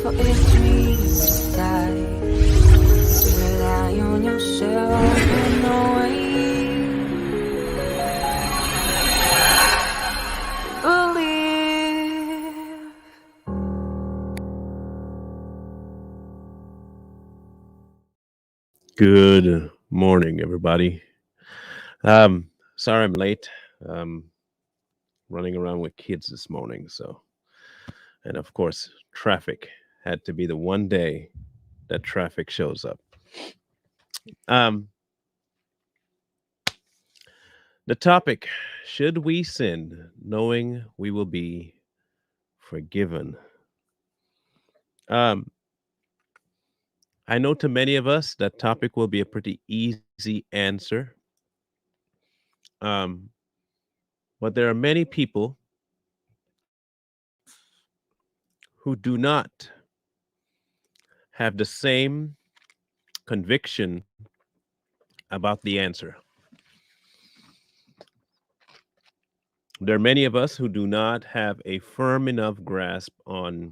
for a dream to die. To rely on yourself in no way. Believe. Good morning, everybody. Sorry I'm late. Um, Running around with kids this morning, and of course, traffic had to be the one day that traffic shows up. Um, the topic: Should we sin, knowing we will be forgiven? Um, I know to many of us that topic will be a pretty easy answer, um, but there are many people who do not have the same conviction about the answer. There are many of us who do not have a firm enough grasp on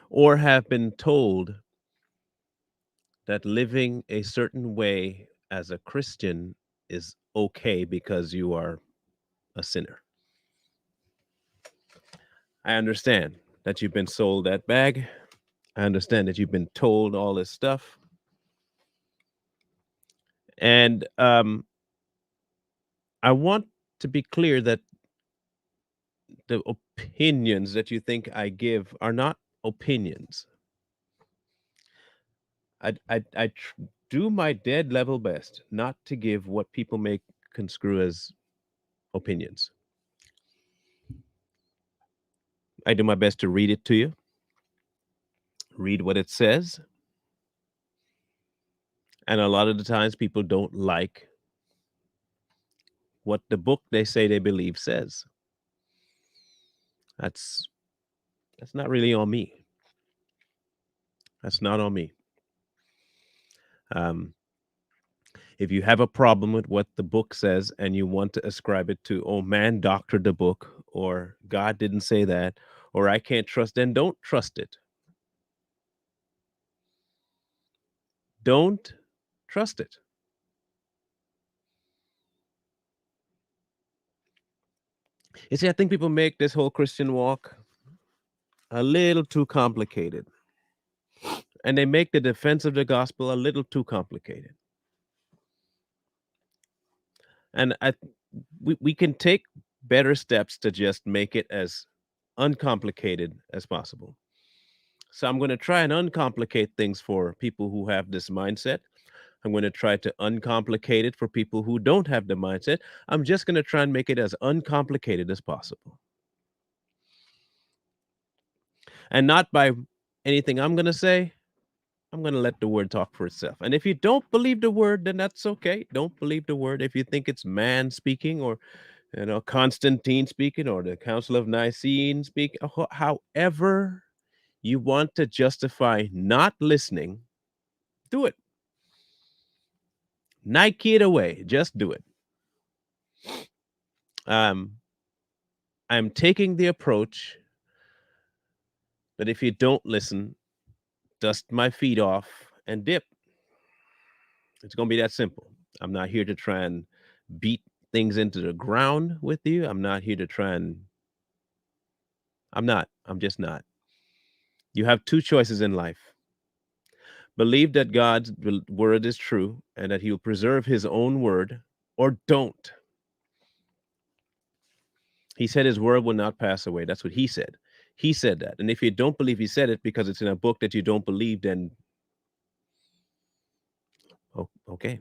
or have been told that living a certain way as a Christian is okay because you are a sinner. I understand that you've been sold that bag. I understand that you've been told all this stuff. And I want to be clear that the opinions that you think I give are not opinions. I do my dead level best not to give what people may construe as opinions. I do my best to read it to you, read what it says, and a lot of the times people don't like what the book they say they believe says. That's that's not really on me. That's not on me. Um, if you have a problem with what the book says and you want to ascribe it to, oh man doctored the book, or God didn't say that, or I can't trust, then don't trust it. Don't trust it. You see, I think people make this whole Christian walk a little too complicated, and they make the defense of the gospel a little too complicated. And we can take better steps to just make it as uncomplicated as possible. So I'm going to try and uncomplicate things for people who have this mindset. I'm going to try to uncomplicate it for people who don't have the mindset. I'm just going to try and make it as uncomplicated as possible. And not by anything I'm going to say. I'm going to let the word talk for itself. And if you don't believe the word, then that's okay. Don't believe the word. If you think it's man speaking, or Constantine speaking, or the Council of Nicene speaking, however you want to justify not listening, do it. Nike it away. Just do it. Um, I'm taking the approach that if you don't listen, dust my feet off and dip. It's going to be that simple. I'm not here to try and beat things into the ground with you. I'm not here to try and, I'm not. I'm just not. You have two choices in life: believe that God's word is true and that he'll preserve his own word, or don't. He said his word will not pass away. That's what he said. He said that. And if you don't believe he said it because it's in a book that you don't believe, then okay.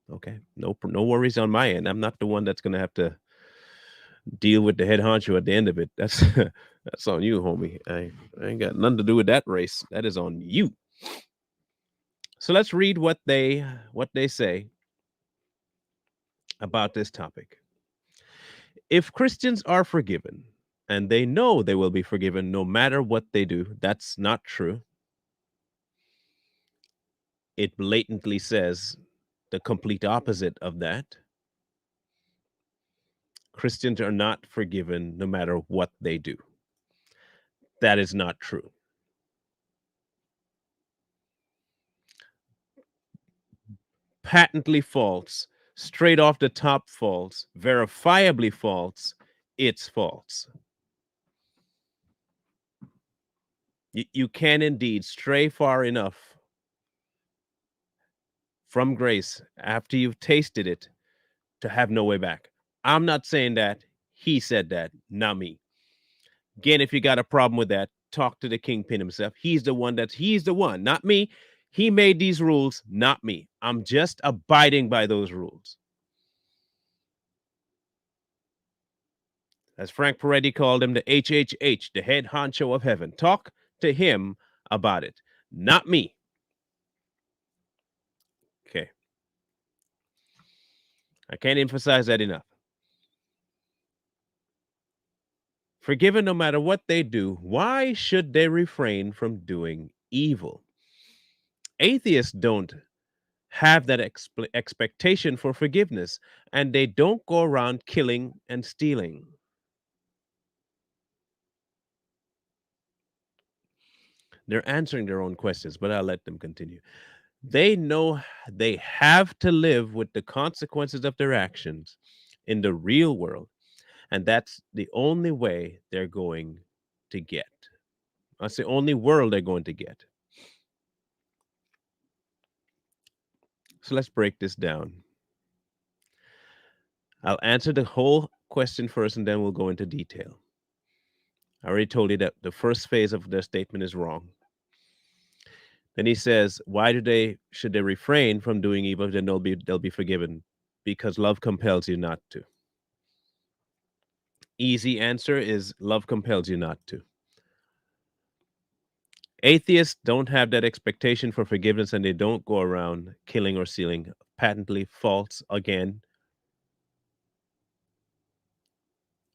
Okay. No worries on my end. I'm not the one that's going to have to deal with the head honcho at the end of it. That's that's on you, homie. I ain't got nothing to do with that race. That is on you. So let's read what they say about this topic. If Christians are forgiven, and they know they will be forgiven no matter what they do, that's not true. It blatantly says the complete opposite of that. Christians are not forgiven no matter what they do. That is not true. Patently false, straight off the top false, verifiably false, it's false. You can indeed stray far enough from grace after you've tasted it to have no way back. I'm not saying that. He said that, not me. Again, if you got a problem with that, talk to the kingpin himself. He's the one, not me. He made these rules, not me. I'm just abiding by those rules. As Frank Peretti called him, the HHH, the head honcho of heaven. Talk to him about it, not me. Okay. I can't emphasize that enough. Forgiven no matter what they do, why should they refrain from doing evil? Atheists don't have that expectation for forgiveness, and they don't go around killing and stealing. They're answering their own questions, but I'll let them continue. They know they have to live with the consequences of their actions in the real world, and that's the only way they're going to get. That's the only world they're going to get. So let's break this down. I'll answer the whole question first and then we'll go into detail. I already told you that the first phase of the statement is wrong. Then he says, why should they refrain from doing evil? Then they'll be forgiven because love compels you not to. Easy answer is love compels you not to. Atheists don't have that expectation for forgiveness and they don't go around killing or stealing. Patently false again.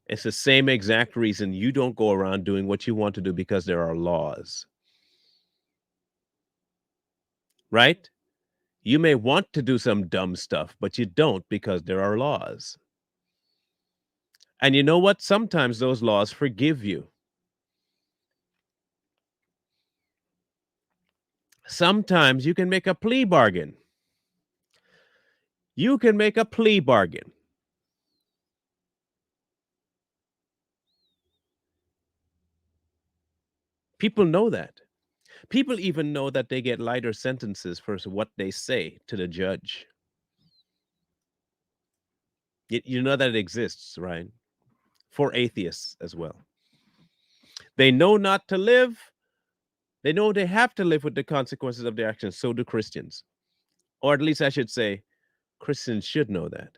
It's the same exact reason you don't go around doing what you want to do because there are laws. Right? You may want to do some dumb stuff, but you don't because there are laws. And you know what? Sometimes those laws forgive you. Sometimes you can make a plea bargain. You can make a plea bargain. People know that. People even know that they get lighter sentences for what they say to the judge. You know that it exists, right? For atheists as well. They know not to live. They know they have to live with the consequences of their actions. So do Christians. Or at least I should say, Christians should know that.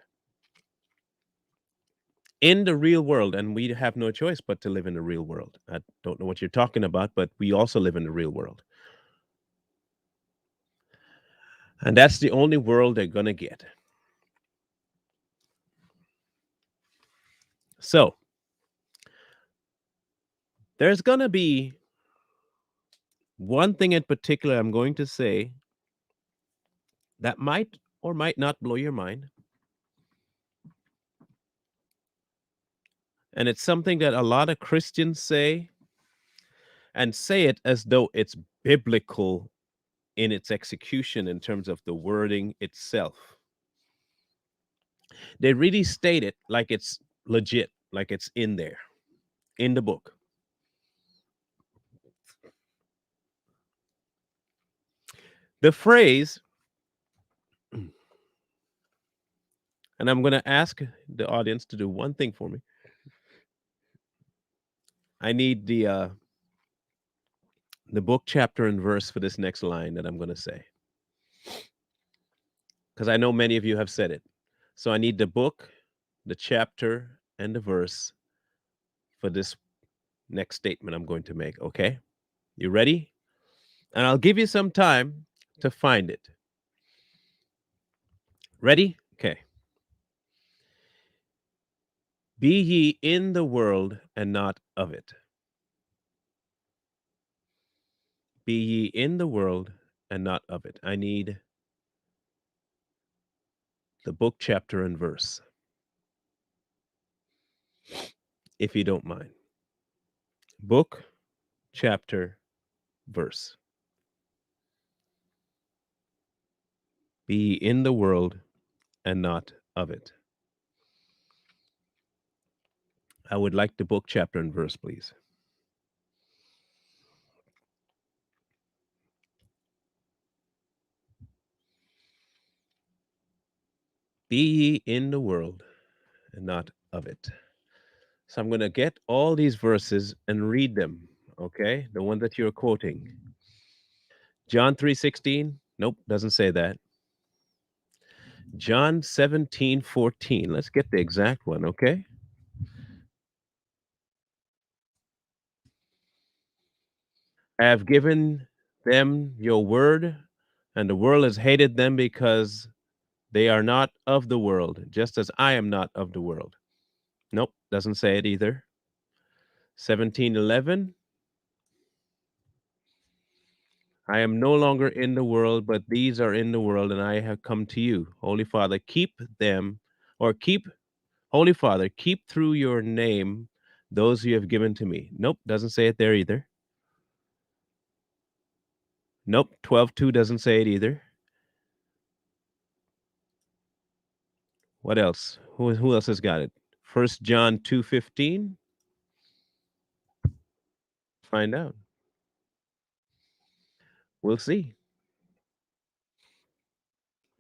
In the real world, and we have no choice but to live in the real world. I don't know what you're talking about, but we also live in the real world. And that's the only world they're going to get. So, there's going to be one thing in particular I'm going to say that might or might not blow your mind. And it's something that a lot of Christians say and say it as though it's biblical in its execution in terms of the wording itself. They really state it like it's legit, like it's in there, in the book. The phrase, and I'm going to ask the audience to do one thing for me. I need the book, chapter, and verse for this next line that I'm going to say, because I know many of you have said it. So I need the book, the chapter, and the verse for this next statement I'm going to make. Okay, you ready? And I'll give you some time to find it. Ready? Okay. Be ye in the world and not of it. Be ye in the world and not of it. I need the book, chapter, and verse, if you don't mind. Book, chapter, verse. Be in the world and not of it. I would like the book, chapter, and verse, please. Be ye in the world and not of it. So I'm going to get all these verses and read them, okay? The one that you're quoting. John 3:16. Nope, doesn't say that. John 17:14. Let's get the exact one, okay? I have given them your word, and the world has hated them because they are not of the world, just as I am not of the world. Nope, doesn't say it either. 17:11. I am no longer in the world, but these are in the world, and I have come to you. Holy Father, keep them, or keep, Holy Father, keep through your name those you have given to me. Nope, doesn't say it there either. Nope, 12:2 doesn't say it either. What else? Who else has got it? First John 2:15. Find out. We'll see.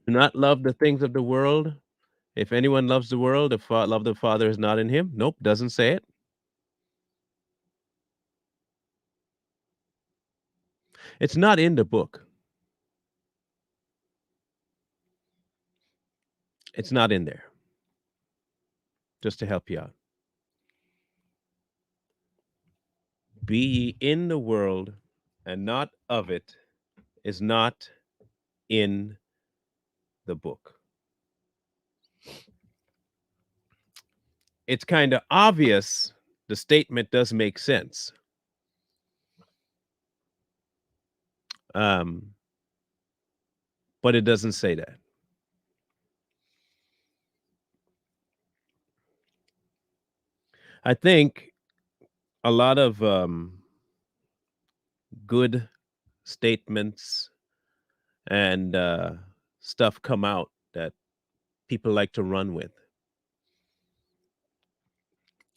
Do not love the things of the world. If anyone loves the world, the love of the Father is not in him. Nope, doesn't say it. It's not in the book. It's not in there. Just to help you out. Be ye in the world and not of it is not in the book. It's kind of obvious the statement does make sense. Um, but it doesn't say that. I think a lot of good statements and stuff come out that people like to run with.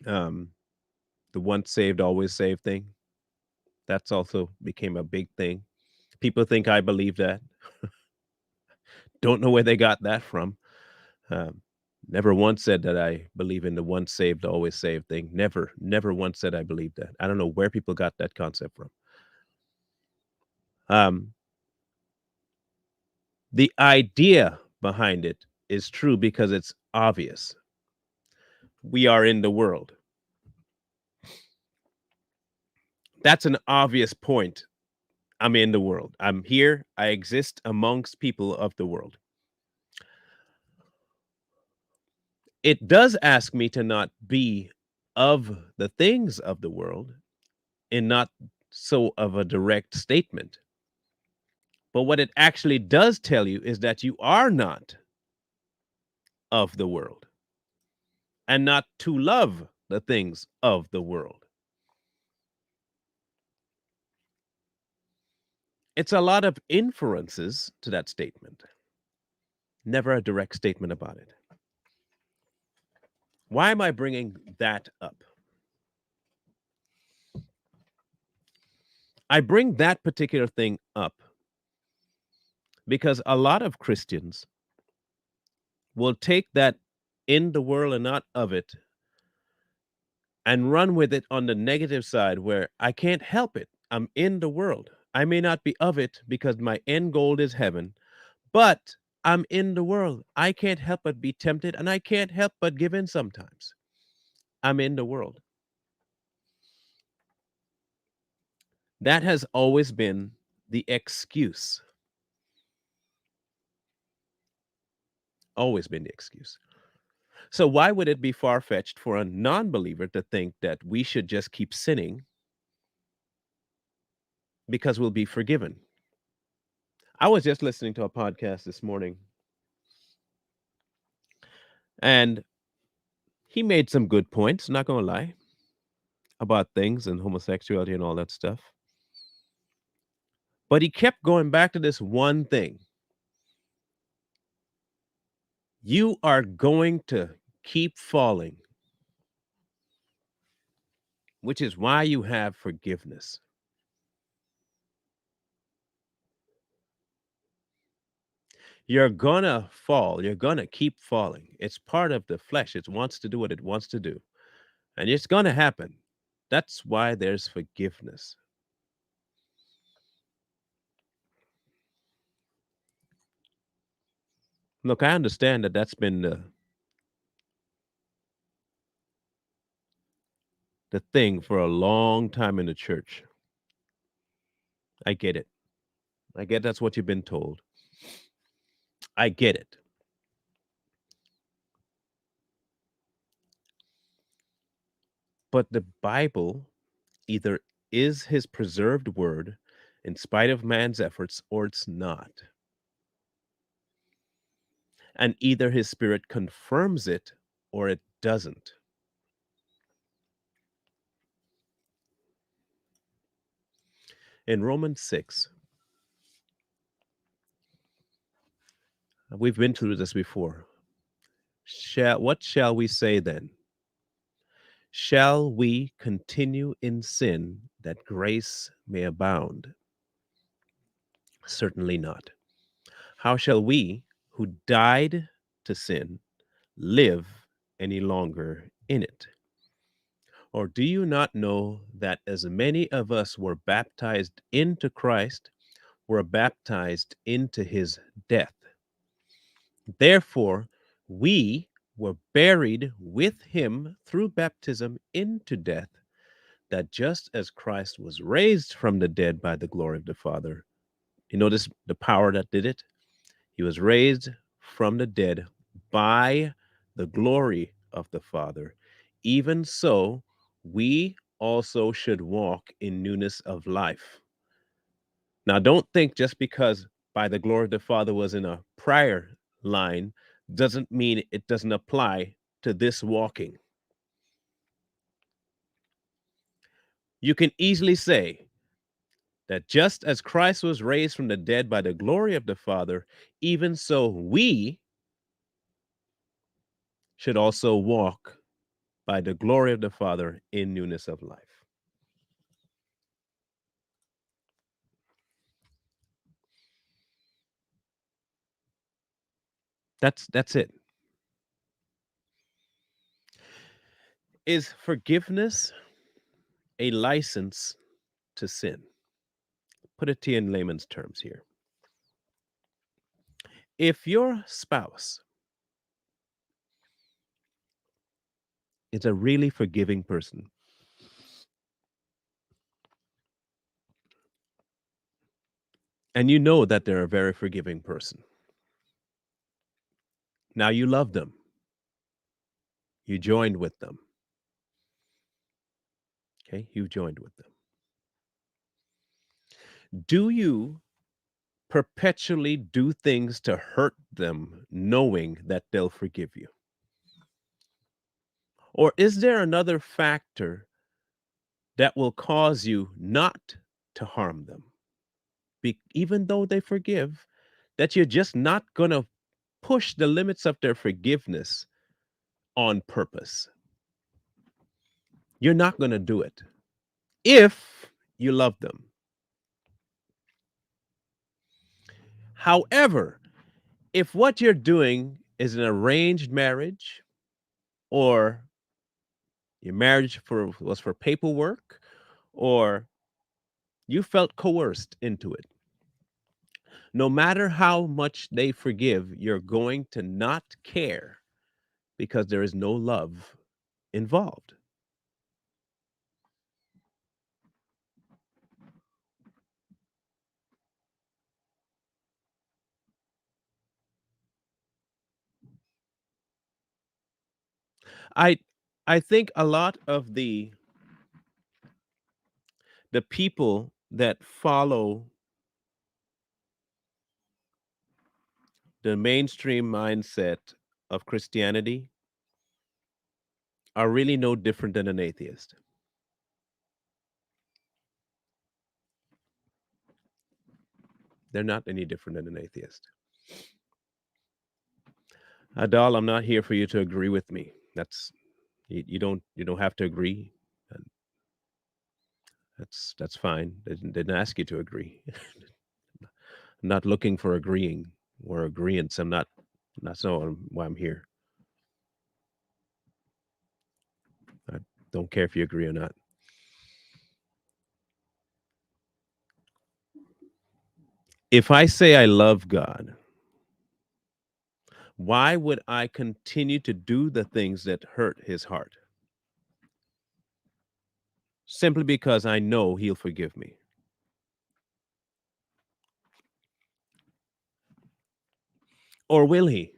Um, the once saved, always saved thing. That's also became a big thing. People think I believe that. Don't know where they got that from. Um, never once said that I believe in the once saved, always saved thing. Never, never once said I believe that. I don't know where people got that concept from. Um, the idea behind it is true because it's obvious. We are in the world. That's an obvious point. I'm in the world. I'm here. I exist amongst people of the world. It does ask me to not be of the things of the world in not so of a direct statement. But what it actually does tell you is that you are not of the world and not to love the things of the world. It's a lot of inferences to that statement, never a direct statement about it. Why am I bringing that up? I bring that particular thing up because a lot of Christians will take that in the world and not of it and run with it on the negative side where I can't help it. I'm in the world. I may not be of it because my end goal is heaven, but I'm in the world. I can't help but be tempted and I can't help but give in sometimes. I'm in the world. That has always been the excuse. Always been the excuse. So why would it be far-fetched for a non-believer to think that we should just keep sinning because we'll be forgiven? I was just listening to a podcast this morning and he made some good points, not going to lie. about things and homosexuality and all that stuff. But he kept going back to this one thing: you are going to keep falling, which is why you have forgiveness. You're gonna fall. You're gonna keep falling. It's part of the flesh. It wants to do what it wants to do, and it's gonna happen. That's why there's forgiveness. Look, I understand that that's been the thing for a long time in the church. I get it. I get that's what you've been told. I get it. But the Bible either is his preserved word in spite of man's efforts or it's not. And either his spirit confirms it or it doesn't. In Romans 6, we've been through this before. What shall we say then? Shall we continue in sin that grace may abound? Certainly not. How shall we, who died to sin, live any longer in it? Or do you not know that as many of us were baptized into Christ, were baptized into his death? Therefore, we were buried with him through baptism into death, that just as Christ was raised from the dead by the glory of the Father, you notice the power that did it? He was raised from the dead by the glory of the Father. Even so, we also should walk in newness of life. Now, don't think just because by the glory of the Father was in a prior line doesn't mean it doesn't apply to this walking. You can easily say that just as Christ was raised from the dead by the glory of the Father, even so we should also walk by the glory of the Father in newness of life. That's it. Is forgiveness a license to sin? Put it to you in layman's terms here. If your spouse is a really forgiving person, and you know that they're a very forgiving person, now you love them, you joined with them, okay? You joined with them. Do you perpetually do things to hurt them knowing that they'll forgive you? Or is there another factor that will cause you not to harm them? Even though they forgive, that you're just not going to push the limits of their forgiveness on purpose. You're not going to do it if you love them. However, if what you're doing is an arranged marriage or your marriage was for paperwork or you felt coerced into it, no matter how much they forgive, you're going to not care because there is no love involved. I I think a lot of the people that follow the mainstream mindset of Christianity are really no different than an atheist. They're not any different than an atheist. Adal, I'm not here for you to agree with me. You don't have to agree. And that's fine. They didn't ask you to agree. I'm not looking for agreeing or agreeance. I'm not. That's not why I'm here. I don't care if you agree or not. If I say I love God, why would I continue to do the things that hurt his heart? Simply because I know he'll forgive me. Or will he?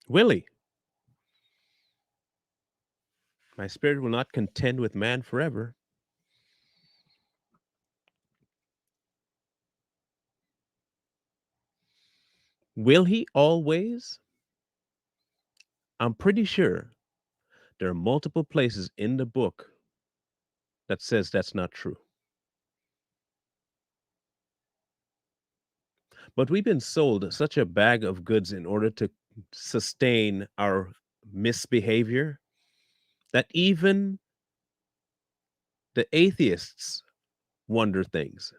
Will he? My spirit will not contend with man forever. Will he always? I'm pretty sure there are multiple places in the book that says that's not true. But we've been sold such a bag of goods in order to sustain our misbehavior that even the atheists wonder things.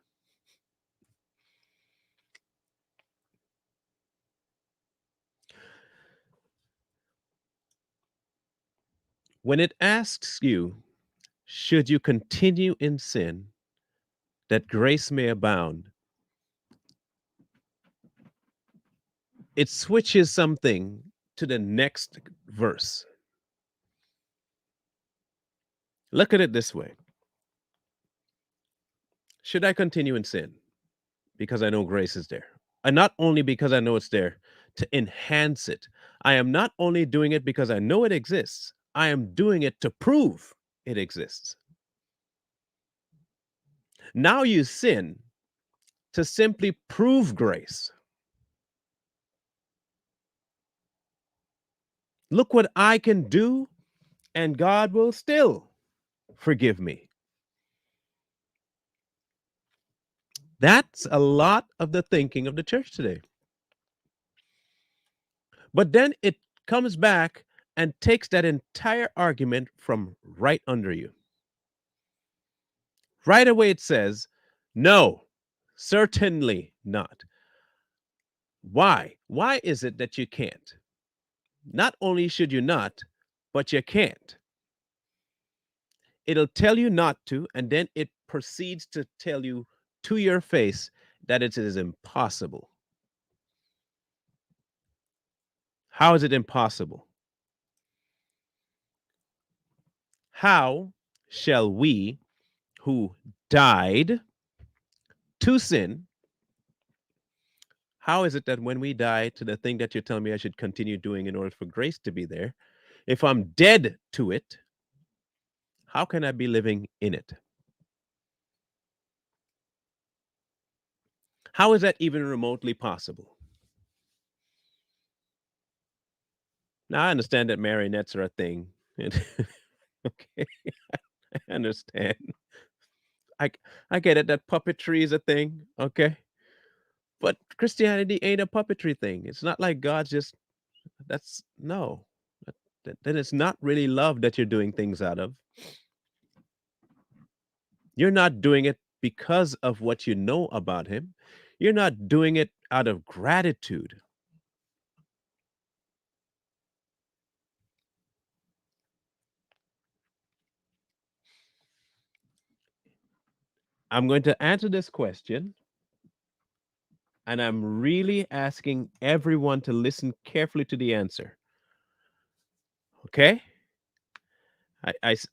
When it asks you, should you continue in sin that grace may abound, it switches something to the next verse. Look at it this way. Should I continue in sin because I know grace is there? And not only because I know it's there to enhance it. I am not only doing it because I know it exists, I am doing it to prove it exists. Now you sin to simply prove grace. Look what I can do, and God will still forgive me. That's a lot of the thinking of the church today. But then it comes back and takes that entire argument from right under you. Right away, it says, no, certainly not. Why? Why is it that you can't? Not only should you not, but you can't. It'll tell you not to, and then it proceeds to tell you to your face that it is impossible. How is it impossible? How shall we who died to sin, how is it that when we die to the thing that you're telling me I should continue doing in order for grace to be there, if I'm dead to it, how can I be living in it? How is that even remotely possible? Now, I understand that marionettes are a thing. Okay, I understand. I, I get it that puppetry is a thing. Okay. But Christianity ain't a puppetry thing. It's not like God's just, that's no. Then it's not really love that you're doing things out of. You're not doing it because of what you know about him. You're not doing it out of gratitude. I'm going to answer this question, and I'm really asking everyone to listen carefully to the answer. Okay?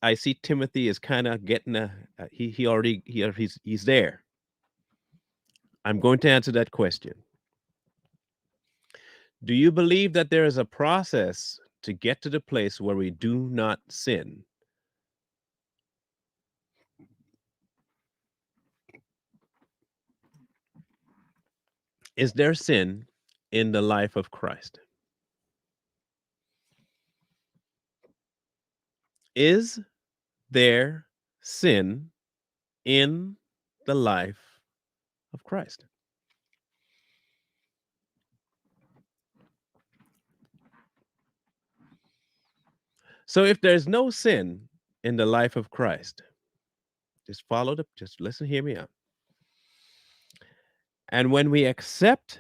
I see Timothy is kind of getting he already he's there. I'm going to answer that question. Do you believe that there is a process to get to the place where we do not sin? Is there sin in the life of Christ? Is there sin in the life of Christ? So if there's no sin in the life of Christ, just listen, hear me out. And when we accept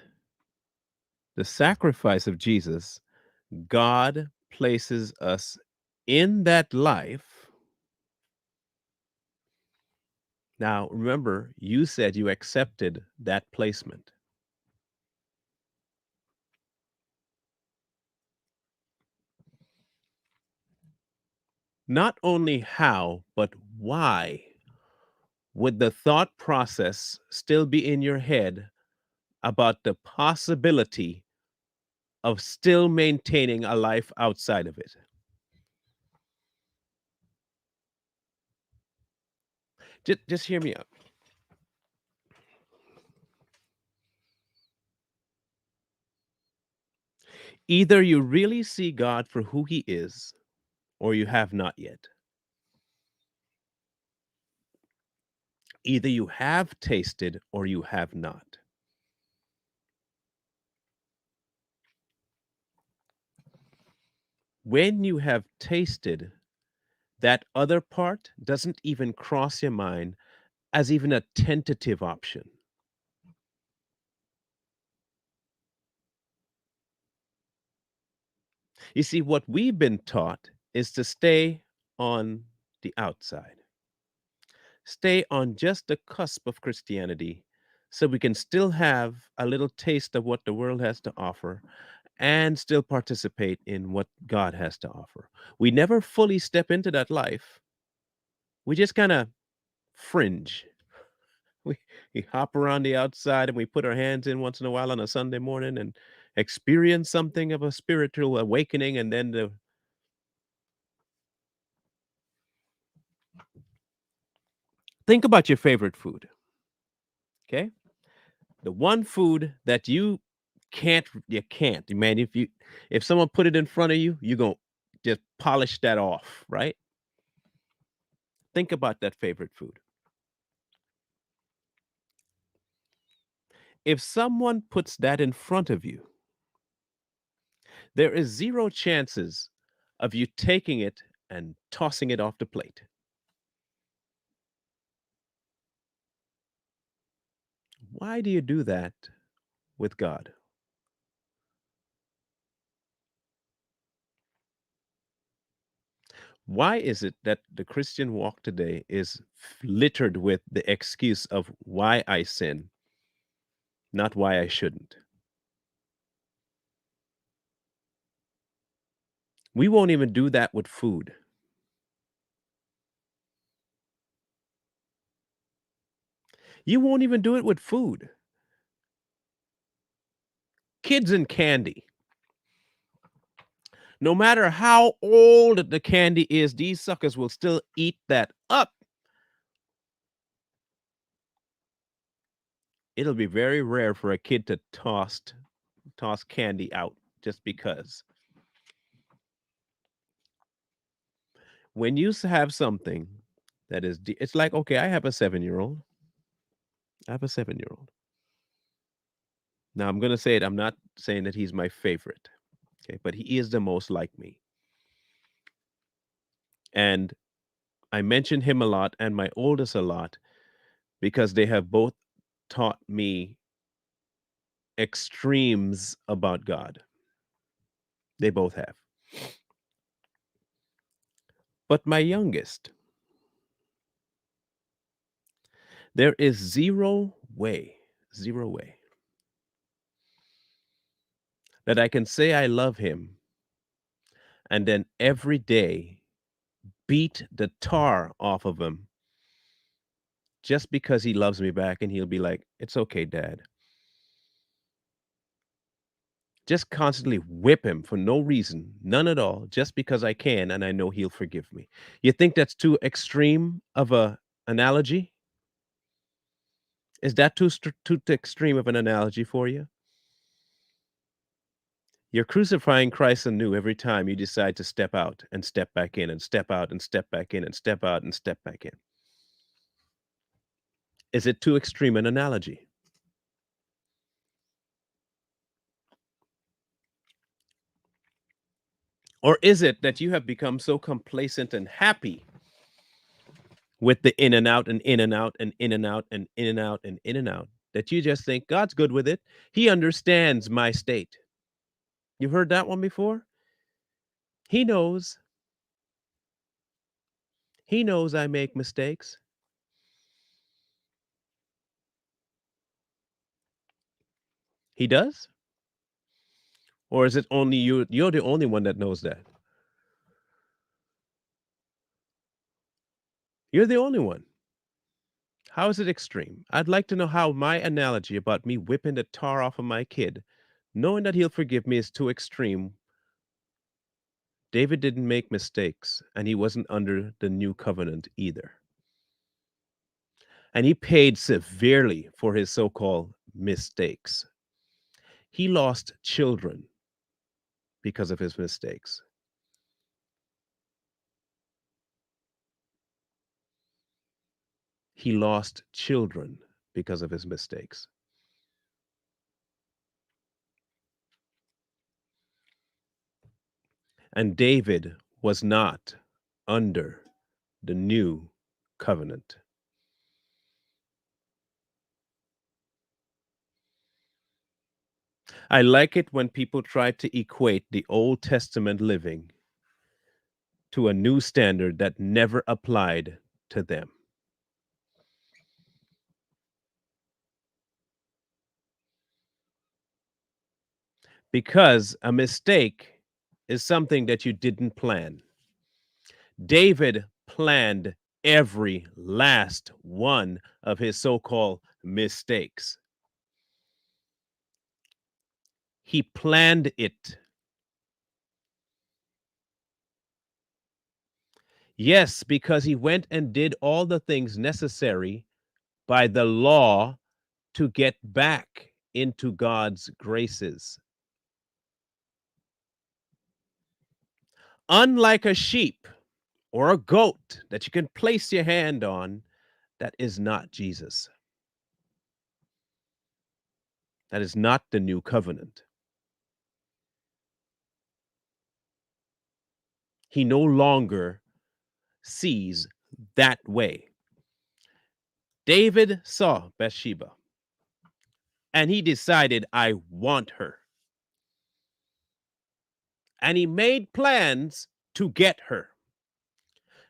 the sacrifice of Jesus, God places us in that life. Now, remember, you said you accepted that placement. Not only how, but why would the thought process still be in your head about the possibility of still maintaining a life outside of it? Just hear me out. Either you really see God for who he is, or you have not yet. Either you have tasted or you have not. When you have tasted, that other part doesn't even cross your mind as even a tentative option. You see, what we've been taught is to stay on the outside, stay on just the cusp of Christianity so we can still have a little taste of what the world has to offer and still participate in what God has to offer. We never fully step into that life. We just kind of fringe. We, we hop around the outside and we put our hands in once in a while on a Sunday morning and experience something of a spiritual awakening. And then think about your favorite food. Okay. The one food that you can't, man. If someone put it in front of you, you're going to just polish that off, right? Think about that favorite food. If someone puts that in front of you, there is zero chances of you taking it and tossing it off the plate. Why do you do that with God? Why is it that the Christian walk today is littered with the excuse of why I sin, not why I shouldn't? We won't even do that with food. You won't even do it with food. Kids and candy. No matter how old the candy is, these suckers will still eat that up. It'll be very rare for a kid to toss candy out just because. When you have something that is, it's like, okay, I have a 7-year-old. I have a 7-year-old. Now I'm gonna say it. I'm not saying that he's my favorite, okay, but he is the most like me. And I mention him a lot and my oldest a lot because they have both taught me extremes about God. They both have. But my youngest, there is zero way that I can say I love him and then every day beat the tar off of him just because he loves me back and he'll be like, "It's okay, dad." Just constantly whip him for no reason, none at all, just because I can and I know he'll forgive me. You think that's too extreme of a analogy? Is that too extreme of an analogy for you? You're crucifying Christ anew every time you decide to step out and step back in and step out and step back in and step out and step back in. Is it too extreme an analogy? Or is it that you have become so complacent and happy with the in and out and in and out and in and out and in and out and in and out that you just think God's good with it? He understands my state. You've heard that one before? He knows. He knows I make mistakes. He does? Or is it only you? You're the only one that knows that. You're the only one. How is it extreme? I'd like to know how my analogy about me whipping the tar off of my kid, knowing that he'll forgive me, is too extreme. David didn't make mistakes, and he wasn't under the new covenant either. And he paid severely for his so called mistakes. He lost children because of his mistakes. He lost children because of his mistakes. And David was not under the new covenant. I like it when people try to equate the Old Testament living to a new standard that never applied to them. Because a mistake is something that you didn't plan. David planned every last one of his so called mistakes. He planned it. Yes, because he went and did all the things necessary by the law to get back into God's graces. Unlike a sheep or a goat that you can place your hand on, that is not Jesus. That is not the new covenant. He no longer sees that way. David saw Bathsheba and he decided, I want her. And he made plans to get her.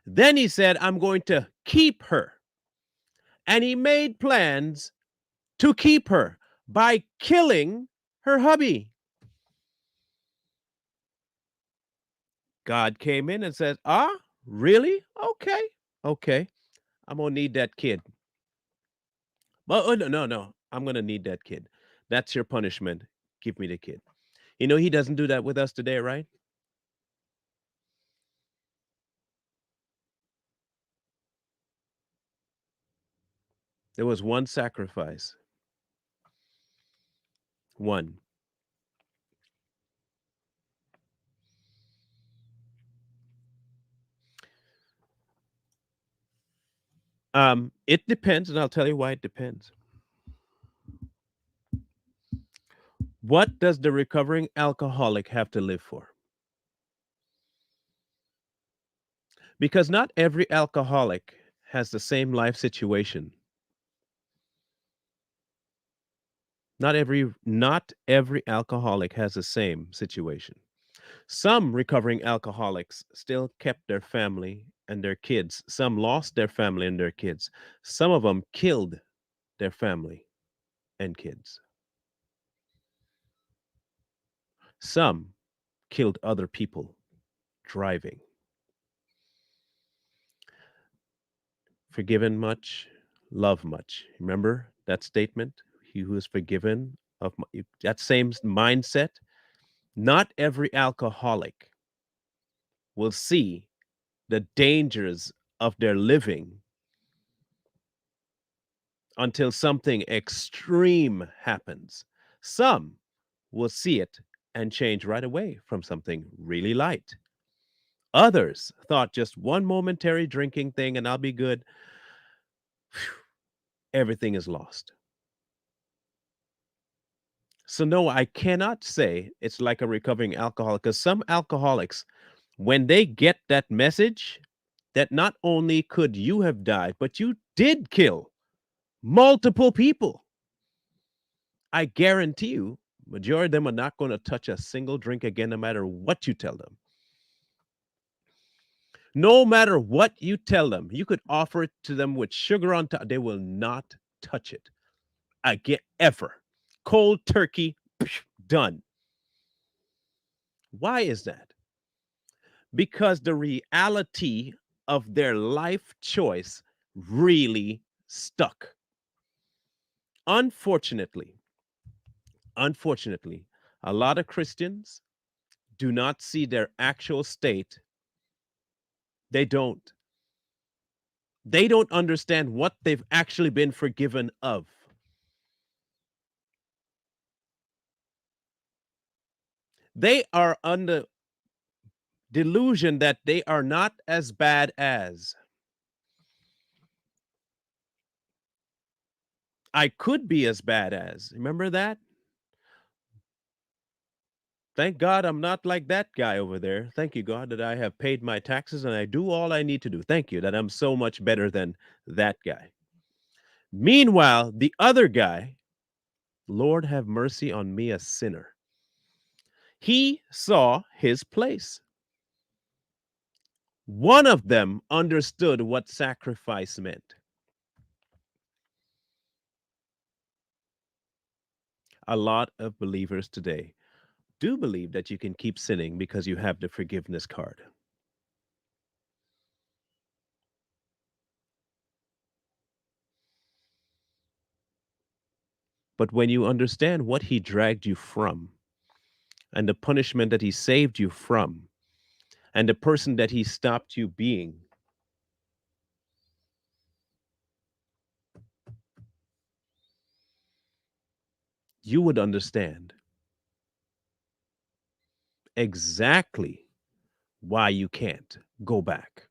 Then he said, I'm going to keep her. And he made plans to keep her by killing her hubby. God came in and said, really? Okay. Okay. I'm going to need that kid. Well, oh, no, no, no. I'm going to need that kid. That's your punishment. Give me the kid. You know, he doesn't do that with us today, right? There was one sacrifice. One. It depends, and I'll tell you why it depends. What does the recovering alcoholic have to live for? Because not every alcoholic has the same life situation. Not every alcoholic has the same situation. Some recovering alcoholics still kept their family and their kids. Some lost their family and their kids. Some of them killed their family and kids. Some killed other people driving. Forgiven much, love much. Remember that statement? He who is forgiven that same mindset. Not every alcoholic will see the dangers of their living until something extreme happens. Some will see it and change right away from something really light. Others thought just one momentary drinking thing and I'll be good. Everything is lost. So, no, I cannot say it's like a recovering alcoholic because some alcoholics, when they get that message that not only could you have died, but you did kill multiple people, I guarantee you, majority of them are not going to touch a single drink again, no matter what you tell them. No matter what you tell them, you could offer it to them with sugar on top, they will not touch it. I get ever. Cold turkey, done. Why is that? Because the reality of their life choice really stuck. Unfortunately, unfortunately, a lot of Christians do not see their actual state. They don't. They don't understand what they've actually been forgiven of. They are under delusion that they are not as bad as. I could be as bad as. Remember that? Thank God I'm not like that guy over there. Thank you, God, that I have paid my taxes and I do all I need to do. Thank you that I'm so much better than that guy. Meanwhile, the other guy, Lord have mercy on me, a sinner. He saw his place. One of them understood what sacrifice meant. A lot of believers today do believe that you can keep sinning because you have the forgiveness card. But when you understand what he dragged you from and the punishment that he saved you from and the person that he stopped you being, you would understand exactly why you can't go back.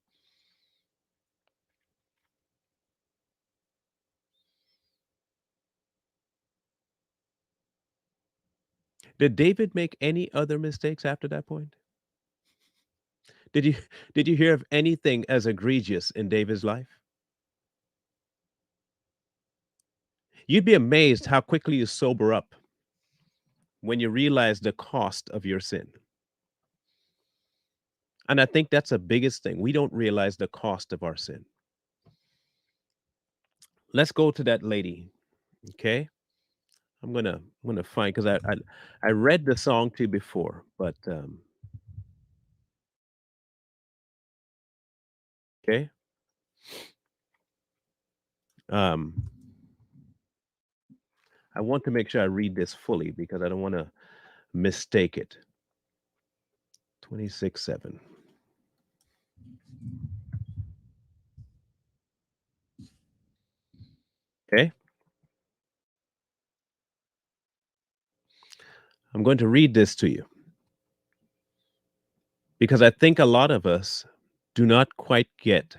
Did David make any other mistakes after that point? Did you did you hear of anything as egregious in David's life? You'd be amazed how quickly you sober up when you realize the cost of your sin. And I think that's the biggest thing. We don't realize the cost of our sin. Let's go to that lady. Okay. I'm gonna find because I read the song to you before, but okay. Um I want to make sure I read this fully because I don't want to mistake it. 26:7. Okay. I'm going to read this to you because I think a lot of us do not quite get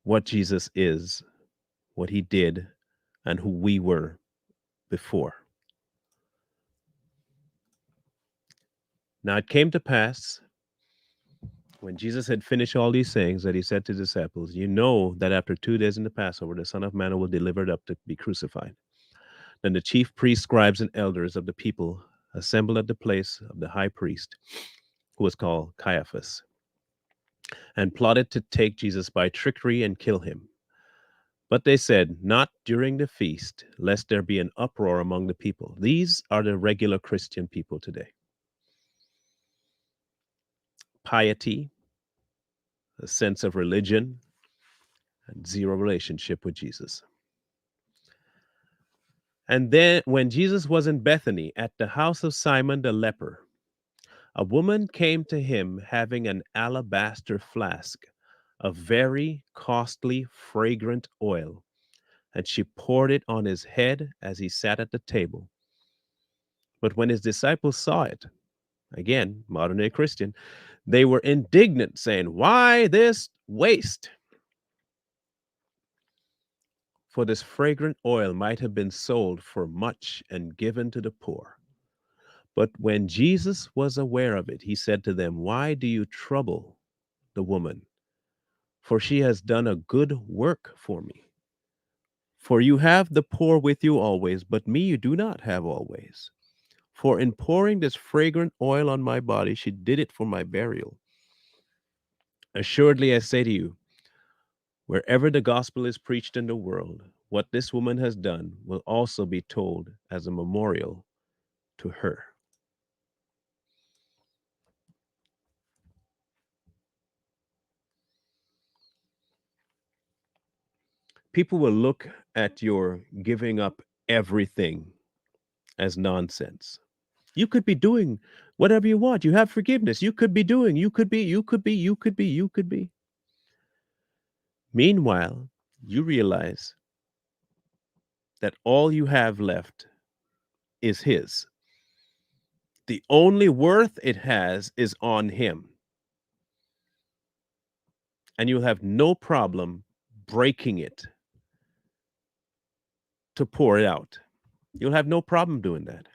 what Jesus is, what he did, and who we were before. Now it came to pass when Jesus had finished all these things that he said to the disciples, you know that after 2 days in the Passover, the Son of Man will be delivered up to be crucified. Then the chief priests, scribes, and elders of the people assembled at the place of the high priest, who was called Caiaphas, and plotted to take Jesus by trickery and kill him. But they said, not during the feast, lest there be an uproar among the people. These are the regular Christian people today. Piety, a sense of religion, and zero relationship with Jesus. And then, when Jesus was in Bethany at the house of Simon the leper, a woman came to him having an alabaster flask of very costly, fragrant oil, and she poured it on his head as he sat at the table. But when his disciples saw it, again, modern day Christian, they were indignant, saying, "Why this waste? For this fragrant oil might have been sold for much and given to the poor." But when Jesus was aware of it, he said to them, "Why do you trouble the woman? For she has done a good work for me. For you have the poor with you always, but me you do not have always. For in pouring this fragrant oil on my body, she did it for my burial. Assuredly, I say to you, wherever the gospel is preached in the world, what this woman has done will also be told as a memorial to her." People will look at your giving up everything as nonsense. You could be doing whatever you want. You have forgiveness. You could be doing, you could be. Meanwhile, you realize that all you have left is His. The only worth it has is on Him. And you'll have no problem breaking it to pour it out. You'll have no problem doing that.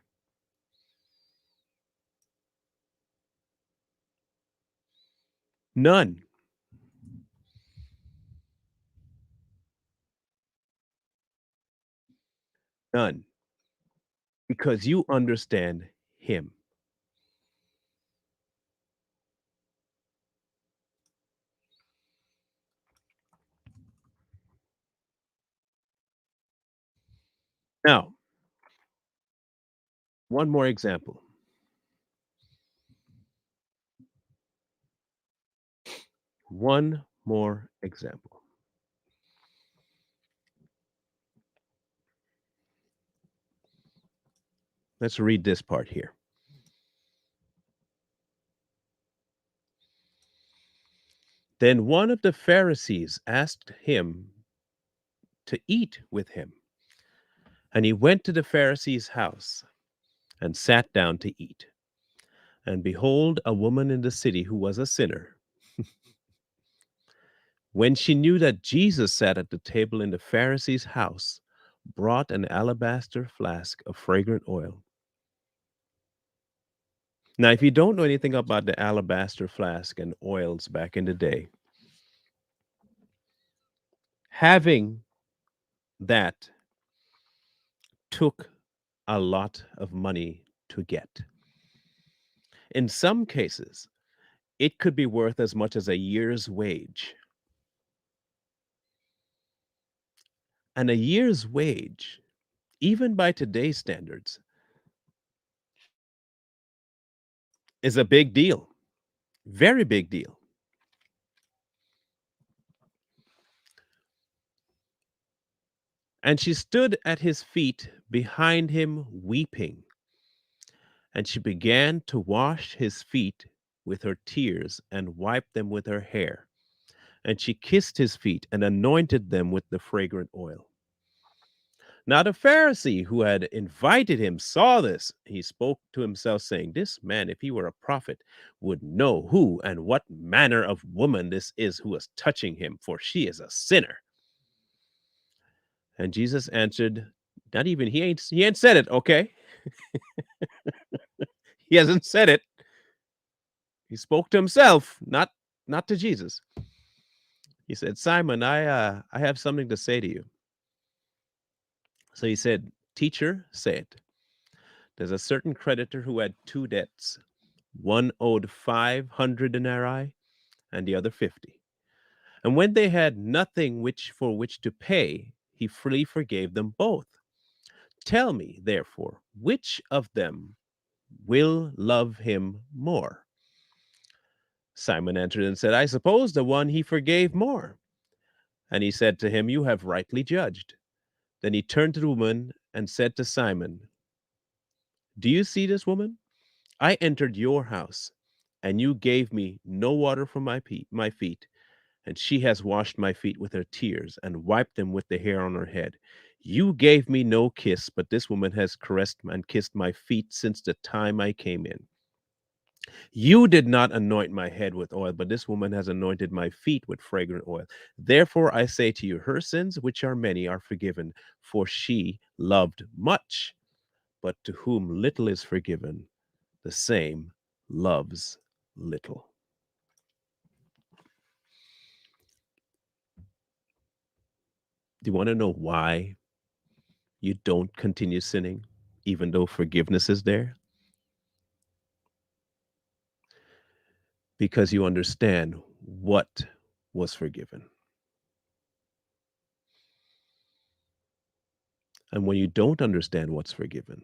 None. None. Because you understand Him. Now, one more example. One more example. Let's read this part here. Then one of the Pharisees asked him to eat with him. And he went to the Pharisee's house and sat down to eat. And behold, a woman in the city who was a sinner, when she knew that Jesus sat at the table in the Pharisee's house, brought an alabaster flask of fragrant oil. Now, if you don't know anything about the alabaster flask and oils back in the day, having that took a lot of money to get. In some cases, it could be worth as much as a year's wage. And a year's wage, even by today's standards, is a big deal. Very big deal. And she stood at his feet behind him, weeping. And she began to wash his feet with her tears and wiped them with her hair. And she kissed his feet and anointed them with the fragrant oil. Now, the Pharisee who had invited him saw this. He spoke to himself, saying, "This man, if he were a prophet, would know who and what manner of woman this is who is touching him, for she is a sinner." And Jesus answered, not even he ain't said it, okay? He hasn't said it. He spoke to himself, not to Jesus. He said, "Simon, I have something to say to you." So he said, "Teacher, say it." There's a certain creditor who had two debts. One owed 500 denarii and the other 50. And when they had nothing which to pay, he freely forgave them both. Tell me, therefore, which of them will love him more? Simon answered and said, "I suppose the one he forgave more." And he said to him, "You have rightly judged." Then he turned to the woman and said to Simon, "Do you see this woman? I entered your house, and you gave me no water for my feet, and she has washed my feet with her tears and wiped them with the hair on her head. You gave me no kiss, but this woman has caressed and kissed my feet since the time I came in. You did not anoint my head with oil, but this woman has anointed my feet with fragrant oil. Therefore, I say to you, her sins, which are many, are forgiven, for she loved much. But to whom little is forgiven, the same loves little. Do you want to know why you don't continue sinning, even though forgiveness is there? Because you understand what was forgiven. And when you don't understand what's forgiven,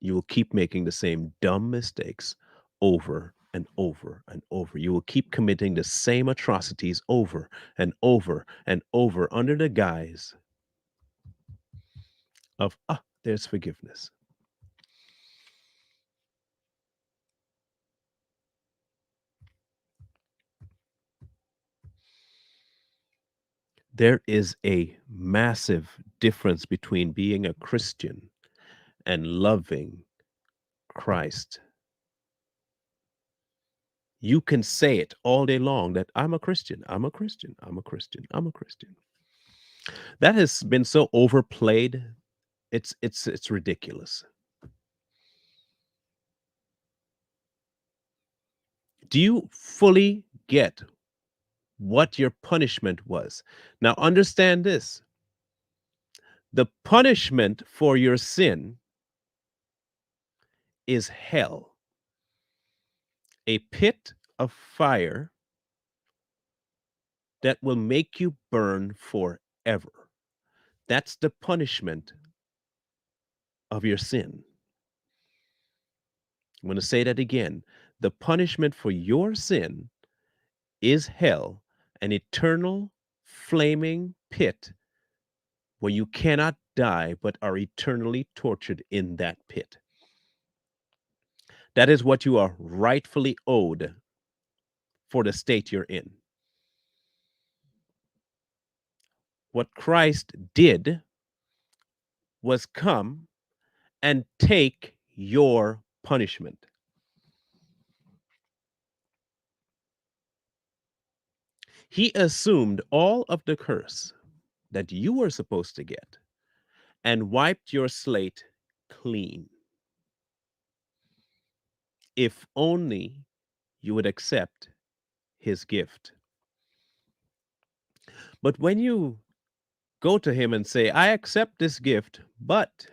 you will keep making the same dumb mistakes over and over and over. You will keep committing the same atrocities over and over and over under the guise of, there's forgiveness. There is a massive difference between being a Christian and loving Christ. You can say it all day long that I'm a Christian, I'm a Christian, I'm a Christian, I'm a Christian. That has been so overplayed. It's ridiculous. Do you fully get what your punishment was? Now understand this. The punishment for your sin is hell, a pit of fire that will make you burn forever. That's the punishment of your sin. I'm going to say that again. The punishment for your sin is hell, an eternal flaming pit where you cannot die but are eternally tortured in that pit. That is what you are rightfully owed for the state you're in. What Christ did was come and take your punishment. He assumed all of the curse that you were supposed to get and wiped your slate clean. If only you would accept his gift. But when you go to him and say, I accept this gift, but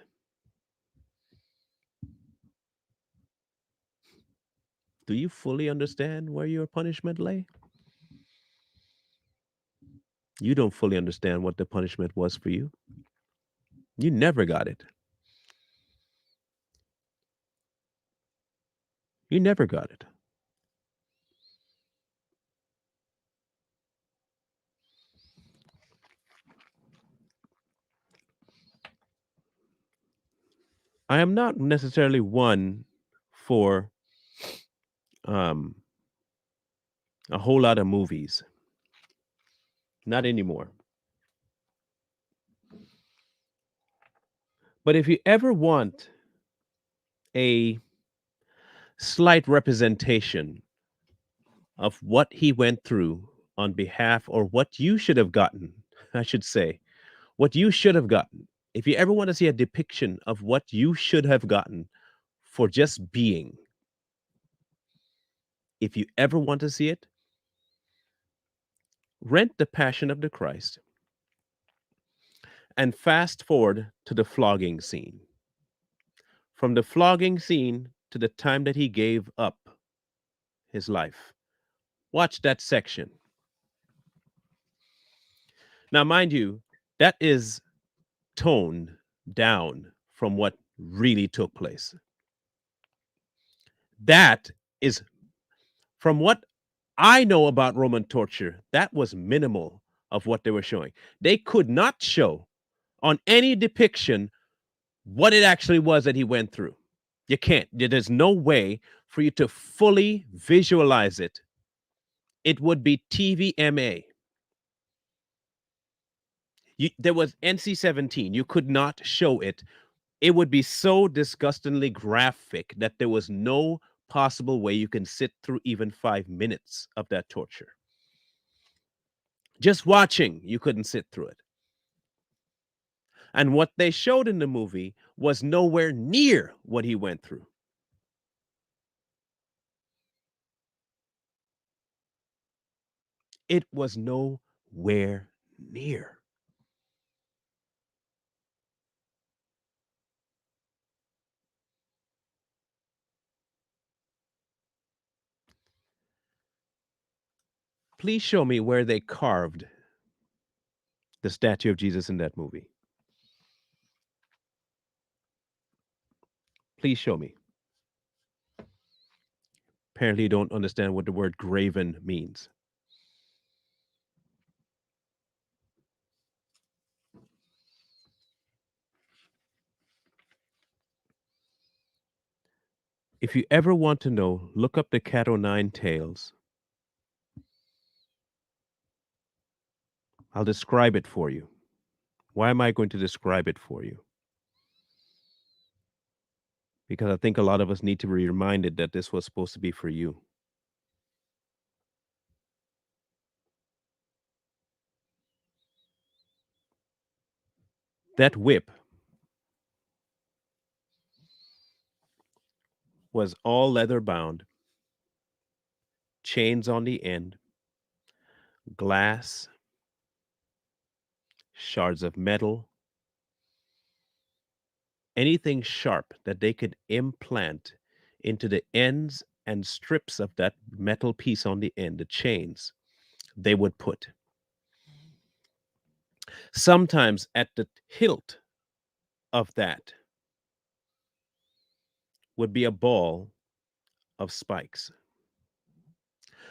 do you fully understand where your punishment lay? You don't fully understand what the punishment was for you. You never got it. You never got it. I am not necessarily one for um, a whole lot of movies. Not anymore. But if you ever want a slight representation of what he went through on behalf, or what you should have gotten, I should say, what you should have gotten. If you ever want to see a depiction of what you should have gotten for just being, if you ever want to see it, rent The Passion of the Christ and fast forward to the flogging scene. From the flogging scene to the time that he gave up his life. Watch that section. Now, mind you, that is toned down from what really took place. That is, from what I know about Roman torture, that was minimal of what they were showing. They could not show on any depiction what it actually was that he went through. You can't. There's no way for you to fully visualize it. It would be TVMA. There was NC-17. You could not show it. It would be so disgustingly graphic that there was no possible way you can sit through even 5 minutes of that torture. Just watching, you couldn't sit through it. And what they showed in the movie was nowhere near what he went through. It was nowhere near. Please show me where they carved the statue of Jesus in that movie. Please show me. Apparently, you don't understand what the word graven means. If you ever want to know, look up the Cat O' Nine Tails. I'll describe it for you. Why am I going to describe it for you? Because I think a lot of us need to be reminded that this was supposed to be for you. That whip was all leather bound, chains on the end, glass, shards of metal, anything sharp that they could implant into the ends and strips of that metal piece on the end, the chains, they would put. Sometimes at the hilt of that would be a ball of spikes.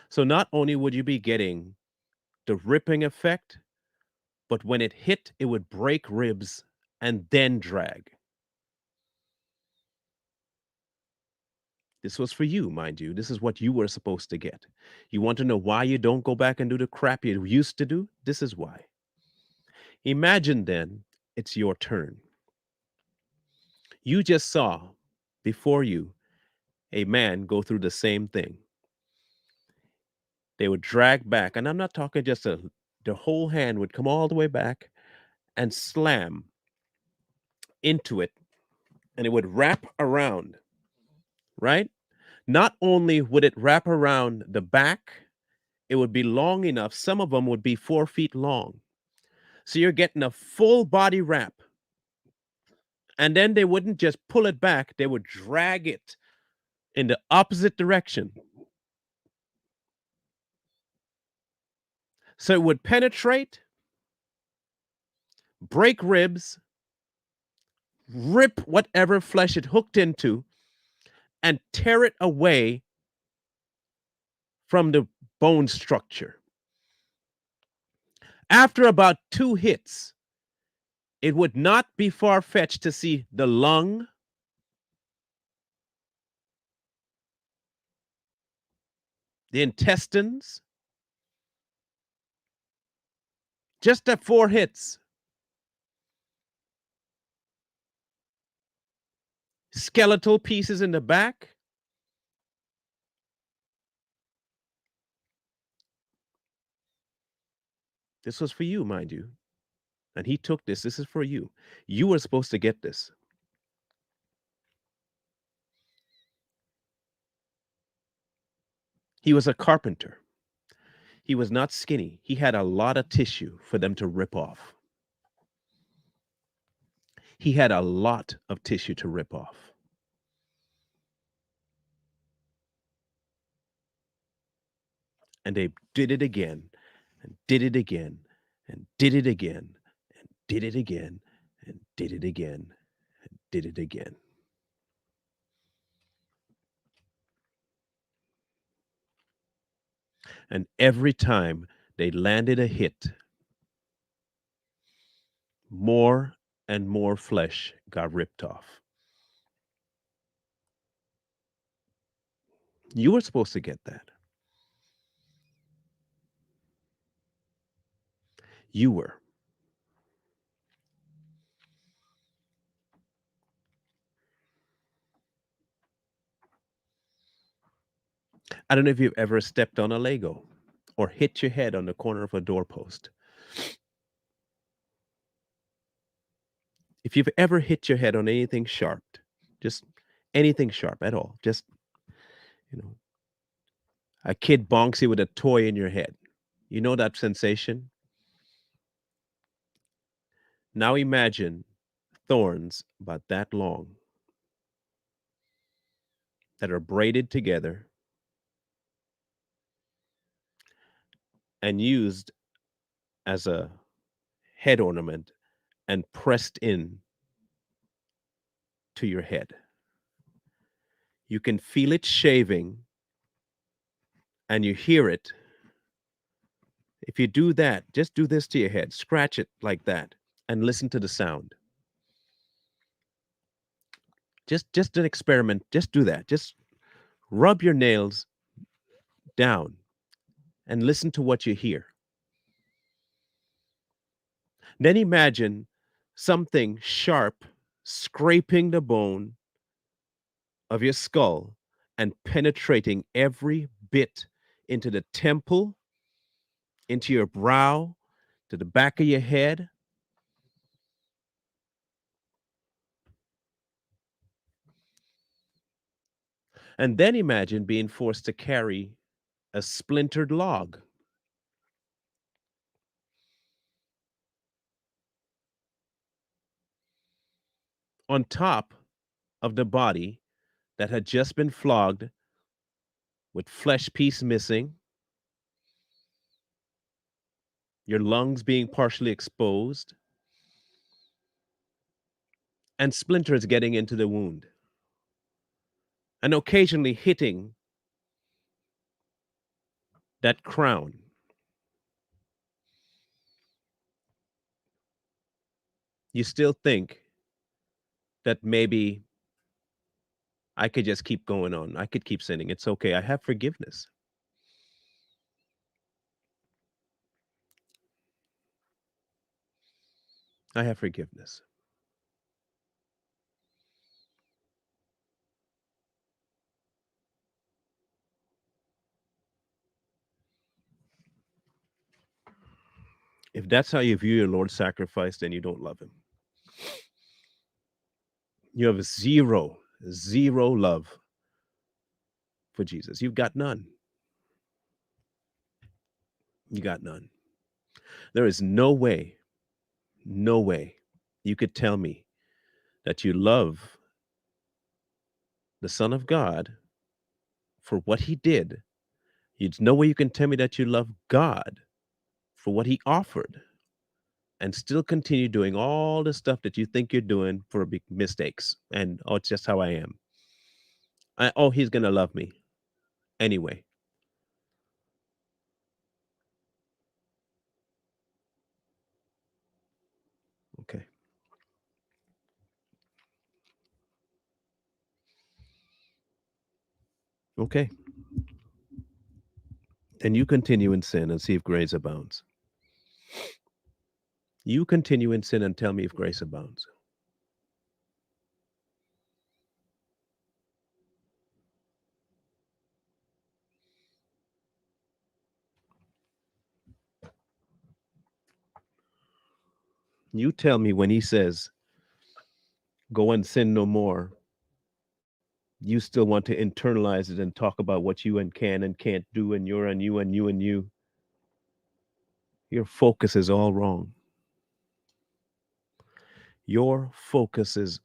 So not only would you be getting the ripping effect, but when it hit, it would break ribs and then drag. This was for you, mind you. This is what you were supposed to get. You want to know why you don't go back and do the crap you used to do? This is why. Imagine then it's your turn. You just saw before you a man go through the same thing. They would drag back, and I'm not talking just the whole hand would come all the way back and slam into it, and it would wrap around, right? Not only would it wrap around the back, it would be long enough. Some of them would be 4 feet long. So you're getting a full body wrap. And then they wouldn't just pull it back, they would drag it in the opposite direction. So it would penetrate, break ribs, rip whatever flesh it hooked into, and tear it away from the bone structure. After about 2 hits, it would not be far fetched to see the lung, the intestines, just at 4 hits. Skeletal pieces in the back. This was for you, mind you. And he took this. This is for you. You were supposed to get this. He was a carpenter. He was not skinny. He had a lot of tissue for them to rip off. He had a lot of tissue to rip off. And they did it again, and did it again, and did it again, and did it again, and did it again, and did it again. And every time they landed a hit, more and more flesh got ripped off. You were supposed to get that. You were. I don't know if you've ever stepped on a Lego or hit your head on the corner of a doorpost. If you've ever hit your head on anything sharp, just anything sharp at all, just, you know, a kid bonks you with a toy in your head. You know that sensation? Now imagine thorns about that long that are braided together and used as a head ornament and pressed in to your head. You can feel it shaving and you hear it. If you do that, just do this to your head, scratch it like that and listen to the sound. Just an experiment, just do that. Just rub your nails down and listen to what you hear. Then imagine something sharp scraping the bone of your skull and penetrating every bit into the temple, into your brow, to the back of your head. And then imagine being forced to carry a splintered log on top of the body that had just been flogged with flesh piece missing, your lungs being partially exposed, and splinters getting into the wound, and occasionally hitting that crown. You still think that maybe I could just keep going on. I could keep sinning. It's okay. I have forgiveness. I have forgiveness. If that's how you view your Lord's sacrifice, then you don't love him. You have zero love for Jesus. You've got none. You got none. There is no way you could tell me that you love the Son of God for what he did. There's no way you can tell me that you love God for what he offered and still continue doing all the stuff that you think you're doing for big mistakes. And oh, it's just how I am. Oh, he's going to love me anyway. Okay. Okay. Then you continue in sin and see if grace abounds. You continue in sin and tell me if grace abounds. You tell me when he says, go and sin no more, you still want to internalize it and talk about what you and can and can't do, and you're and you and you and you. Your focus is all wrong. Your focus is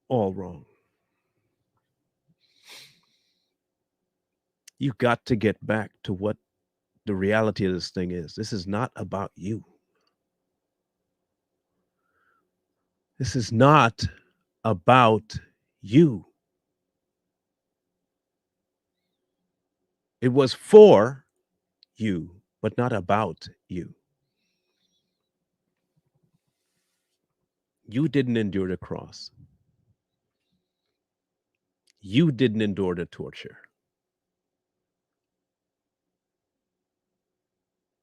all wrong. You got to get back to what the reality of this thing is. This is not about you. This is not about you. It was for you, but not about you. You didn't endure the cross. You didn't endure the torture.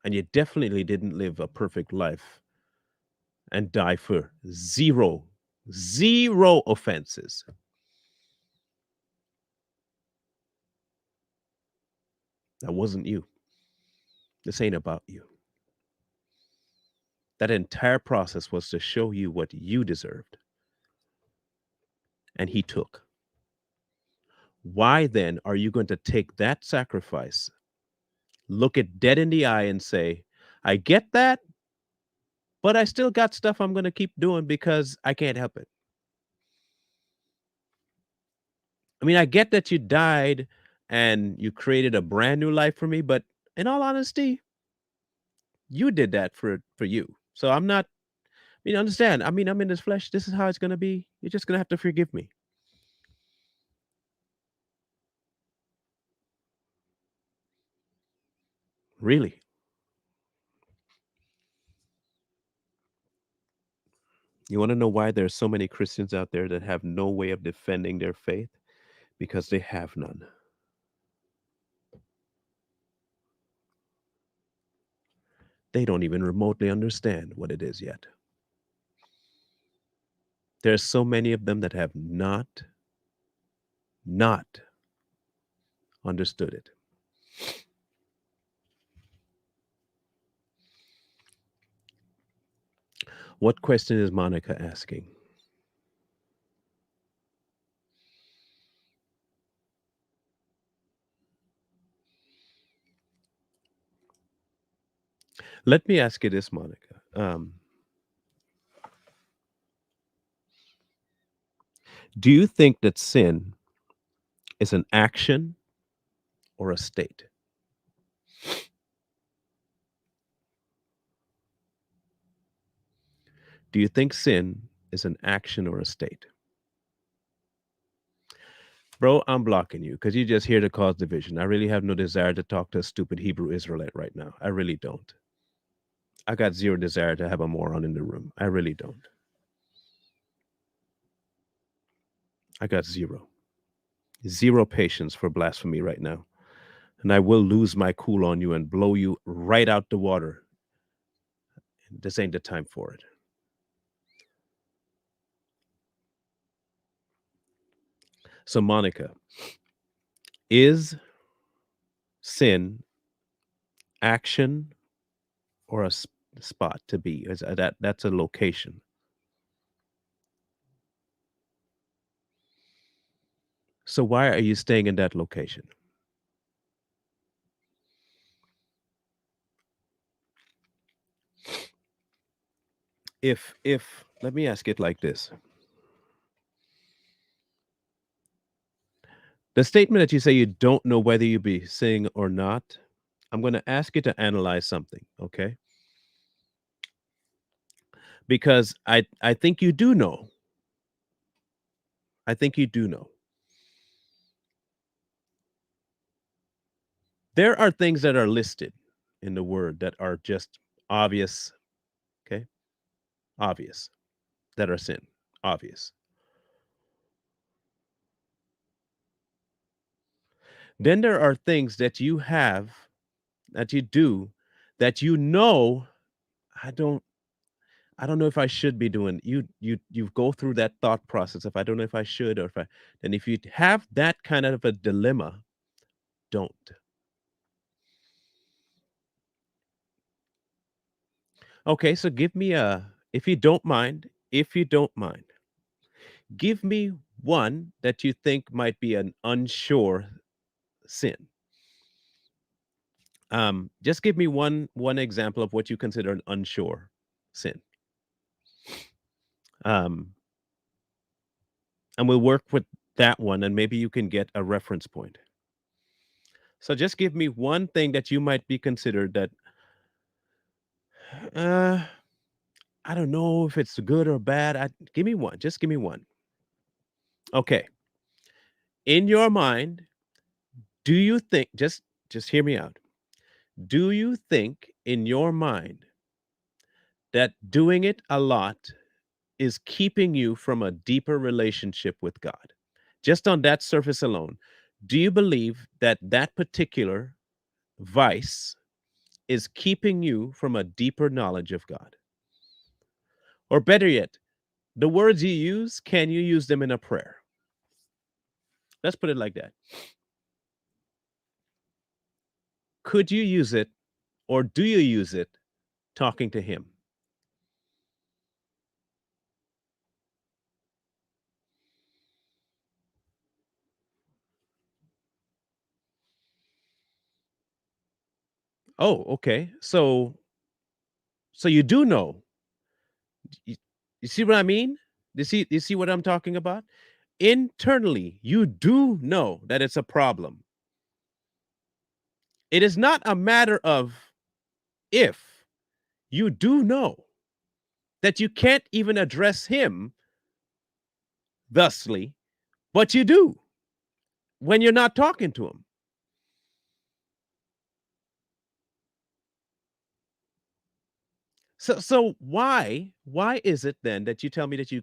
And you definitely didn't live a perfect life and die for zero offenses. That wasn't you. This ain't about you. That entire process was to show you what you deserved, and he took. Why then are you going to take that sacrifice, look it dead in the eye, and say, I get that, but I still got stuff I'm going to keep doing because I can't help it? I mean, I get that you died and you created a brand new life for me, but in all honesty, you did that for you. So I'm not, understand. I mean, I'm in this flesh. This is how it's going to be. You're just going to have to forgive me. Really. You want to know why there's so many Christians out there that have no way of defending their faith? Because they have none. They don't even remotely understand what it is yet. There's so many of them that have not understood it. What question is Monica asking? Let me ask you this, Monica. Do you think that sin is an action or a state? Do you think sin is an action or a state? Bro, I'm blocking you because you're just here to cause division. I really have no desire to talk to a stupid Hebrew Israelite right now. I really don't. I got zero desire to have a moron in the room. I really don't. I got zero patience for blasphemy right now. And I will lose my cool on you and blow you right out the water. This ain't the time for it. So, Monica, is sin action or a spot to be? Is that's a location? So why are you staying in that location? If let me ask it like this. The statement that you say you don't know whether you be sinning or not, I'm going to ask you to analyze something, okay? Because I think you do know. I think you do know. There are things that are listed in the word that are just obvious, okay? Obvious, that are sin. Obvious. Then there are things that you have, that you do, that you know, I don't I don't know if I should be doing. You go through that thought process. If I don't know if I should or if I, and if you have that kind of a dilemma, don't. Okay, so give me a, if you don't mind, give me one that you think might be an unsure sin. Just give me one example of what you consider an unsure sin. Um, and we'll work with that one, and maybe you can get a reference point. So just give me one thing that you might be considered that, uh, I don't know if it's good or bad. Give me one. Just give me one. Okay. In your mind, do you think, just hear me out. Do you think in your mind that doing it a lot is keeping you from a deeper relationship with God? Just on that surface alone, do you believe that that particular vice is keeping you from a deeper knowledge of God? Or better yet, the words you use, can you use them in a prayer? Let's put it like that. Could you use it or do you use it talking to him? Oh, okay. So you do know. You, you see what I mean? You see what I'm talking about? Internally, you do know that it's a problem. It is not a matter of if. You do know that you can't even address him thusly, but you do when you're not talking to him. So why is it then that you tell me that you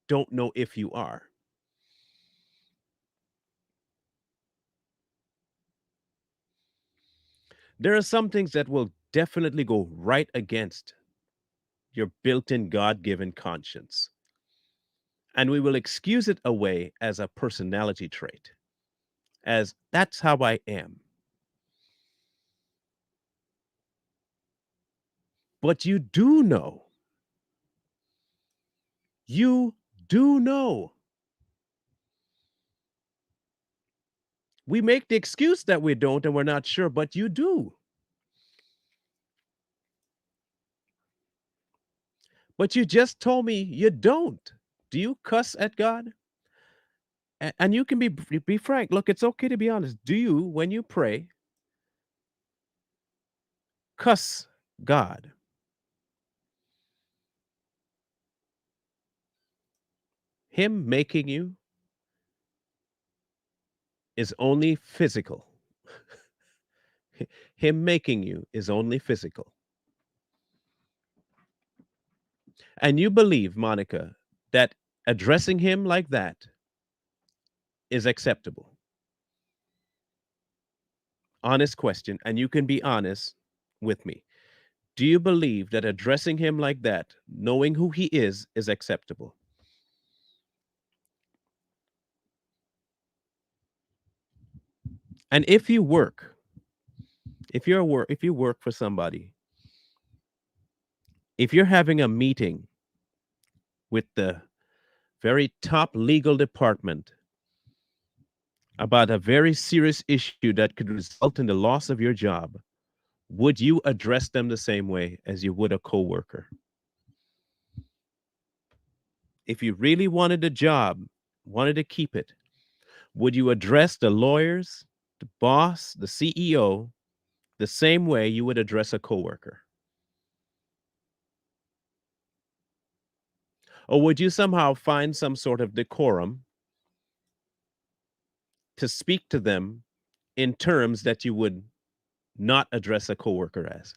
don't know if you are? There are some things that will definitely go right against your built-in God-given conscience, and we will excuse it away as a personality trait, as that's how I am. But you do know. We make the excuse that we don't and we're not sure, but you do. But you just told me you don't. Do you cuss at God? And you can be frank. Look, it's okay to be honest. Do you, when you pray, cuss God? Him making you is only physical. Him making you is only physical. And you believe, Monica, that addressing him like that is acceptable. Honest question, and you can be honest with me. Do you believe that addressing him like that, knowing who he is acceptable? And if you work, if you work for somebody, if you're having a meeting with the very top legal department about a very serious issue that could result in the loss of your job, would you address them the same way as you would a coworker? If you really wanted the job, wanted to keep it, would you address the lawyers, the boss, the CEO the same way you would address a coworker? Or would you somehow find some sort of decorum to speak to them in terms that you would not address a coworker as?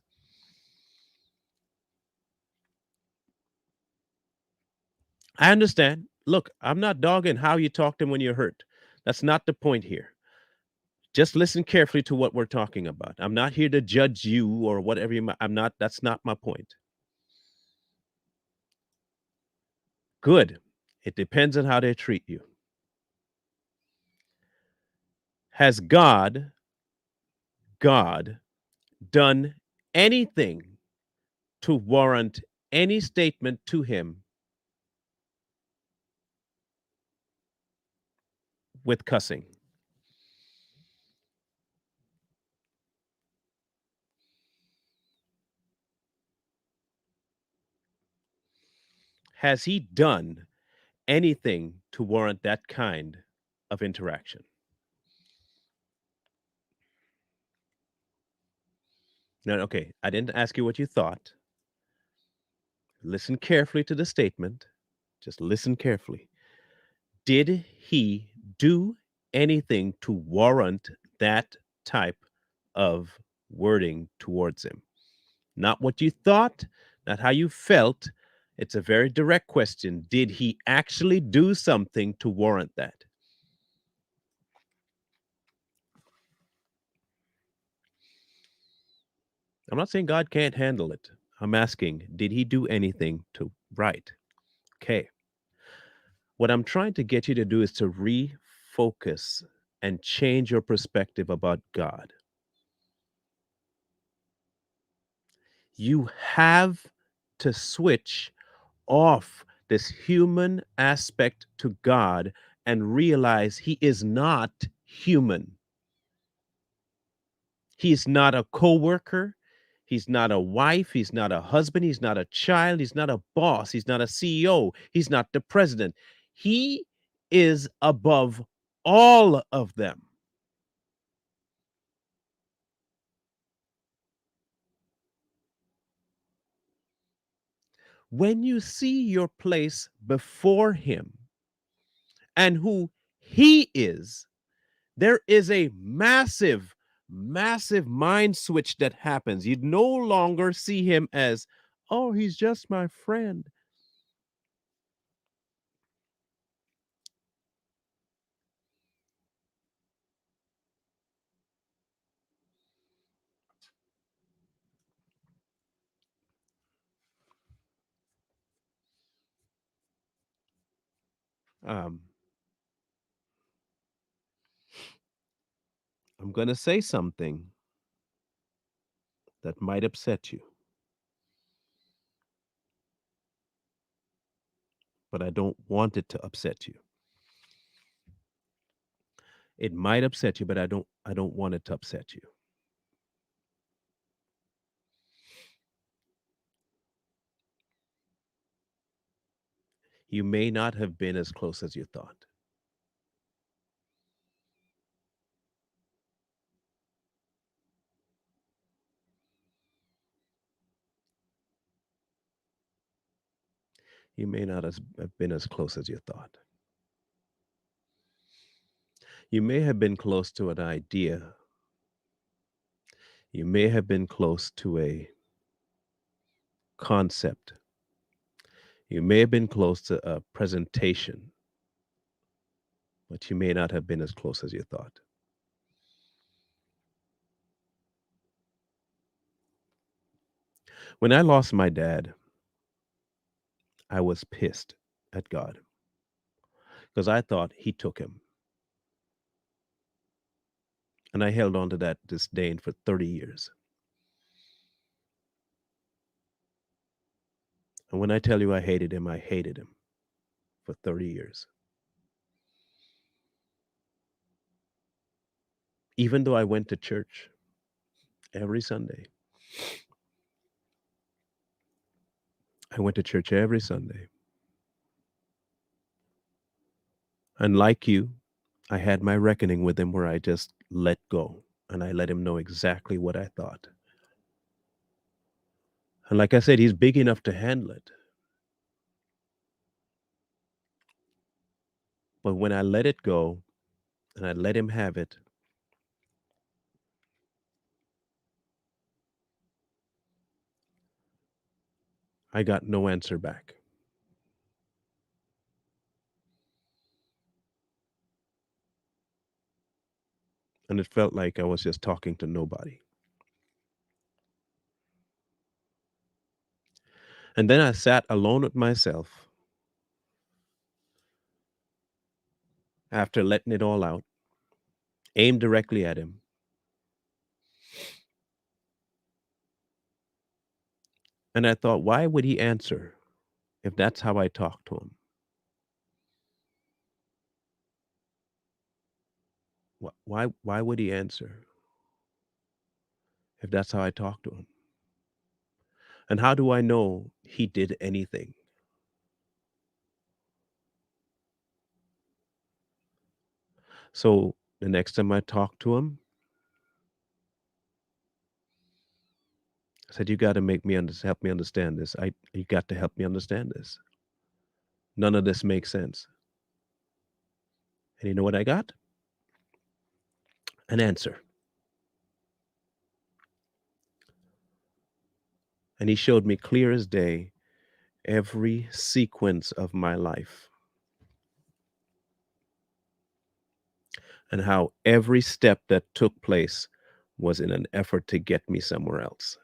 I understand. Look, I'm not dogging how you talk to them when you're hurt. That's not the point here. Just listen carefully to what we're talking about. I'm not here to judge you or whatever I'm not, that's not my point. Good. It depends on how they treat you. Has God done anything to warrant any statement to him with cussing? Has he done anything to warrant that kind of interaction? No, okay. I didn't ask you what you thought. Listen carefully to the statement. Just listen carefully. Did he do anything to warrant that type of wording towards him? Not what you thought, not how you felt. It's a very direct question. Did he actually do something to warrant that? I'm not saying God can't handle it. I'm asking, did he do anything to right? Okay. What I'm trying to get you to do is to refocus and change your perspective about God. You have to switch off this human aspect to God and realize He is not human. He's not a coworker. He's not a wife. He's not a husband. He's not a child. He's not a boss. He's not a CEO. He's not the president. He is above all of them. When you see your place before Him and who He is, there is a massive, massive mind switch that happens. You no longer see Him as, oh, He's just my friend. Um, I'm going to say something that might upset you, but I don't want it to upset you. It might upset you, but I don't want it to upset you. You may not have been as close as you thought. You may not have been as close as you thought. You may have been close to an idea. You may have been close to a concept. You may have been close to a presentation, but you may not have been as close as you thought. When I lost my dad, I was pissed at God because I thought He took him. And I held on to that disdain for 30 years. And when I tell you I hated him for 30 years. Even though I went to church every Sunday, I went to church every Sunday. And like you, I had my reckoning with Him where I just let go and I let Him know exactly what I thought. And like I said, He's big enough to handle it. But when I let it go and I let Him have it, I got no answer back. And it felt like I was just talking to nobody. And then I sat alone with myself after letting it all out, aimed directly at Him. And I thought, why would He answer if that's how I talk to Him? Why would He answer if that's how I talk to Him? And how do I know He did anything? So the next time I talked to Him, I said, "You got to help me understand this. You got to help me understand this. None of this makes sense." And you know what I got? An answer. And He showed me clear as day every sequence of my life and how every step that took place was in an effort to get me somewhere else.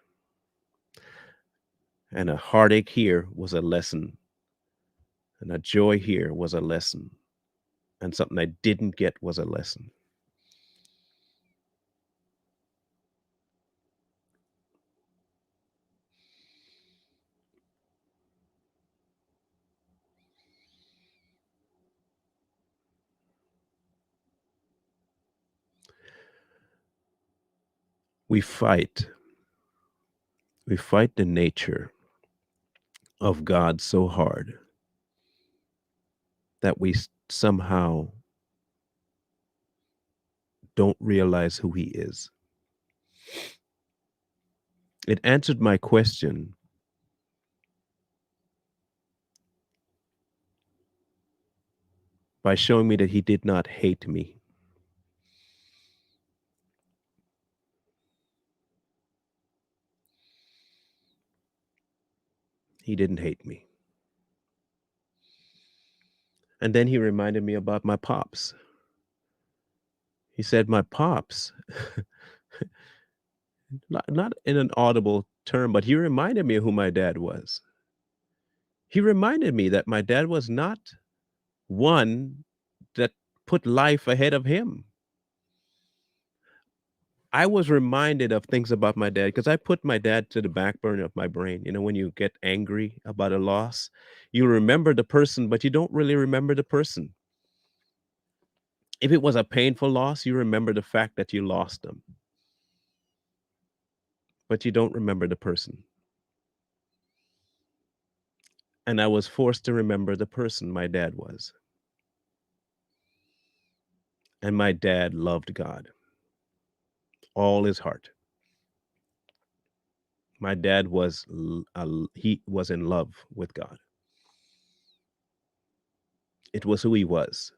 And a heartache here was a lesson, and a joy here was a lesson, and something I didn't get was a lesson. We fight. We fight the nature of God so hard that we somehow don't realize who He is. It answered my question by showing me that He did not hate me. He didn't hate me. And then He reminded me about my pops. He said, my pops, not in an audible term, but he reminded me of who my dad was. He reminded me that my dad was not one that put life ahead of him. I was reminded of things about my dad because I put my dad to the back burner of my brain. You know, when you get angry about a loss, you remember the person, but you don't really remember the person. If it was a painful loss, you remember the fact that you lost them, but you don't remember the person. And I was forced to remember the person my dad was. And my dad loved God, all his heart. My dad was he was in love with God. It was who he was.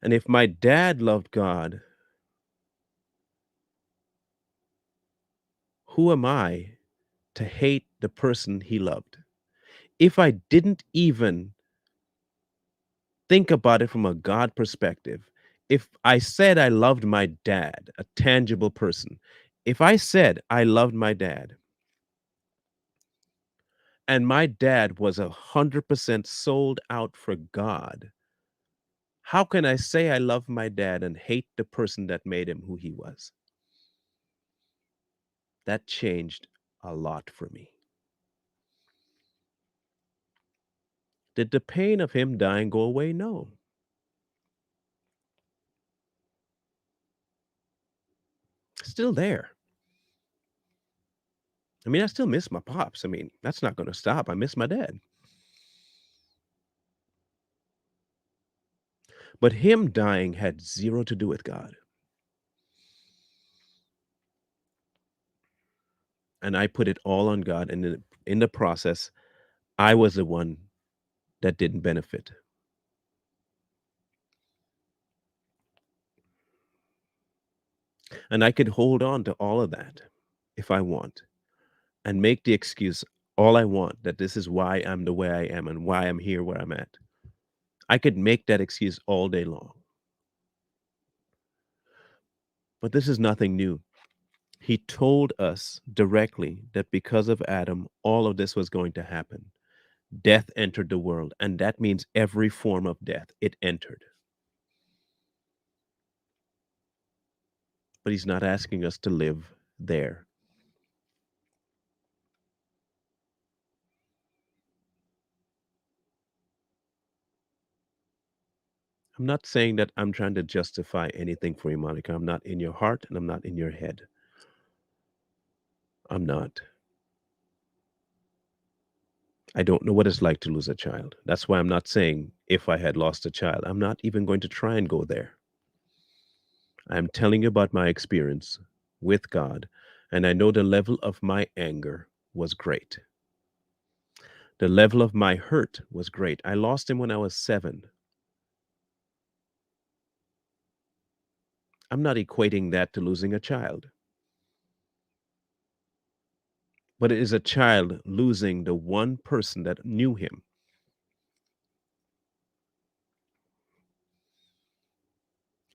And if my dad loved God, who am I to hate the person he loved? If I didn't even think about it from a God perspective, if I said I loved my dad, a tangible person, if I said I loved my dad and my dad was 100% sold out for God, how can I say I love my dad and hate the person that made him who he was? That changed a lot for me. Did the pain of him dying go away? No. Still there. I mean, I still miss my pops. I mean, that's not going to stop. I miss my dad. But him dying had zero to do with God. And I put it all on God. And in the process, I was the one that didn't benefit. And I could hold on to all of that if I want and make the excuse all I want that this is why I'm the way I am and why I'm here where I'm at. I could make that excuse all day long. But this is nothing new. He told us directly that because of Adam, all of this was going to happen. Death entered the world, and that means every form of death, it entered. But he's not asking us to live there. I'm not saying that I'm trying to justify anything for you, Monica. I'm not in your heart and I'm not in your head. I'm not. I don't know what it's like to lose a child. That's why I'm not saying if I had lost a child. I'm not even going to try and go there. I'm telling you about my experience with God, and I know the level of my anger was great. The level of my hurt was great. I lost him when I was 7. I'm not equating that to losing a child, but it is a child losing the one person that knew him.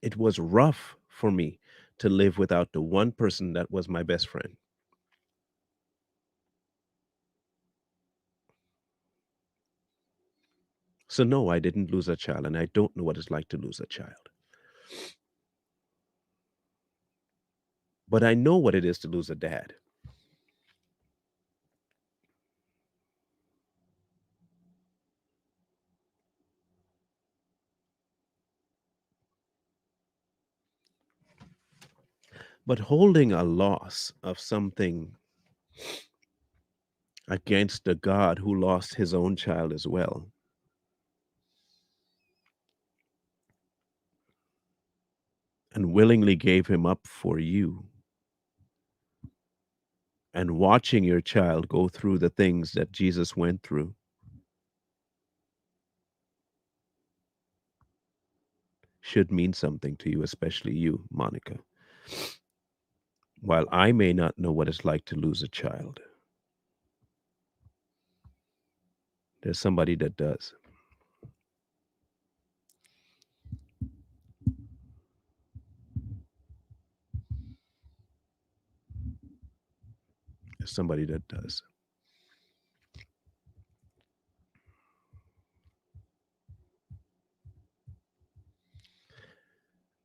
It was rough for me to live without the one person that was my best friend. So, no, I didn't lose a child, and I don't know what it's like to lose a child. But I know what it is to lose a dad. But holding a loss of something against a God who lost his own child as well, and willingly gave him up for you, and watching your child go through the things that Jesus went through should mean something to you, especially you, Monica. While I may not know what it's like to lose a child, there's somebody that does. There's somebody that does.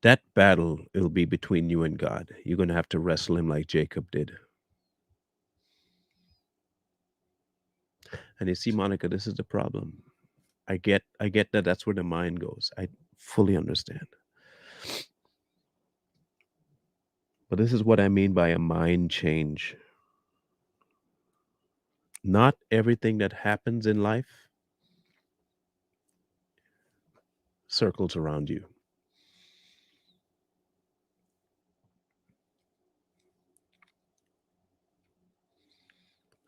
That battle will be between you and God. You're going to have to wrestle him like Jacob did. And you see, Monica, this is the problem. I get that that's where the mind goes. I fully understand. But this is what I mean by a mind change. Not everything that happens in life circles around you.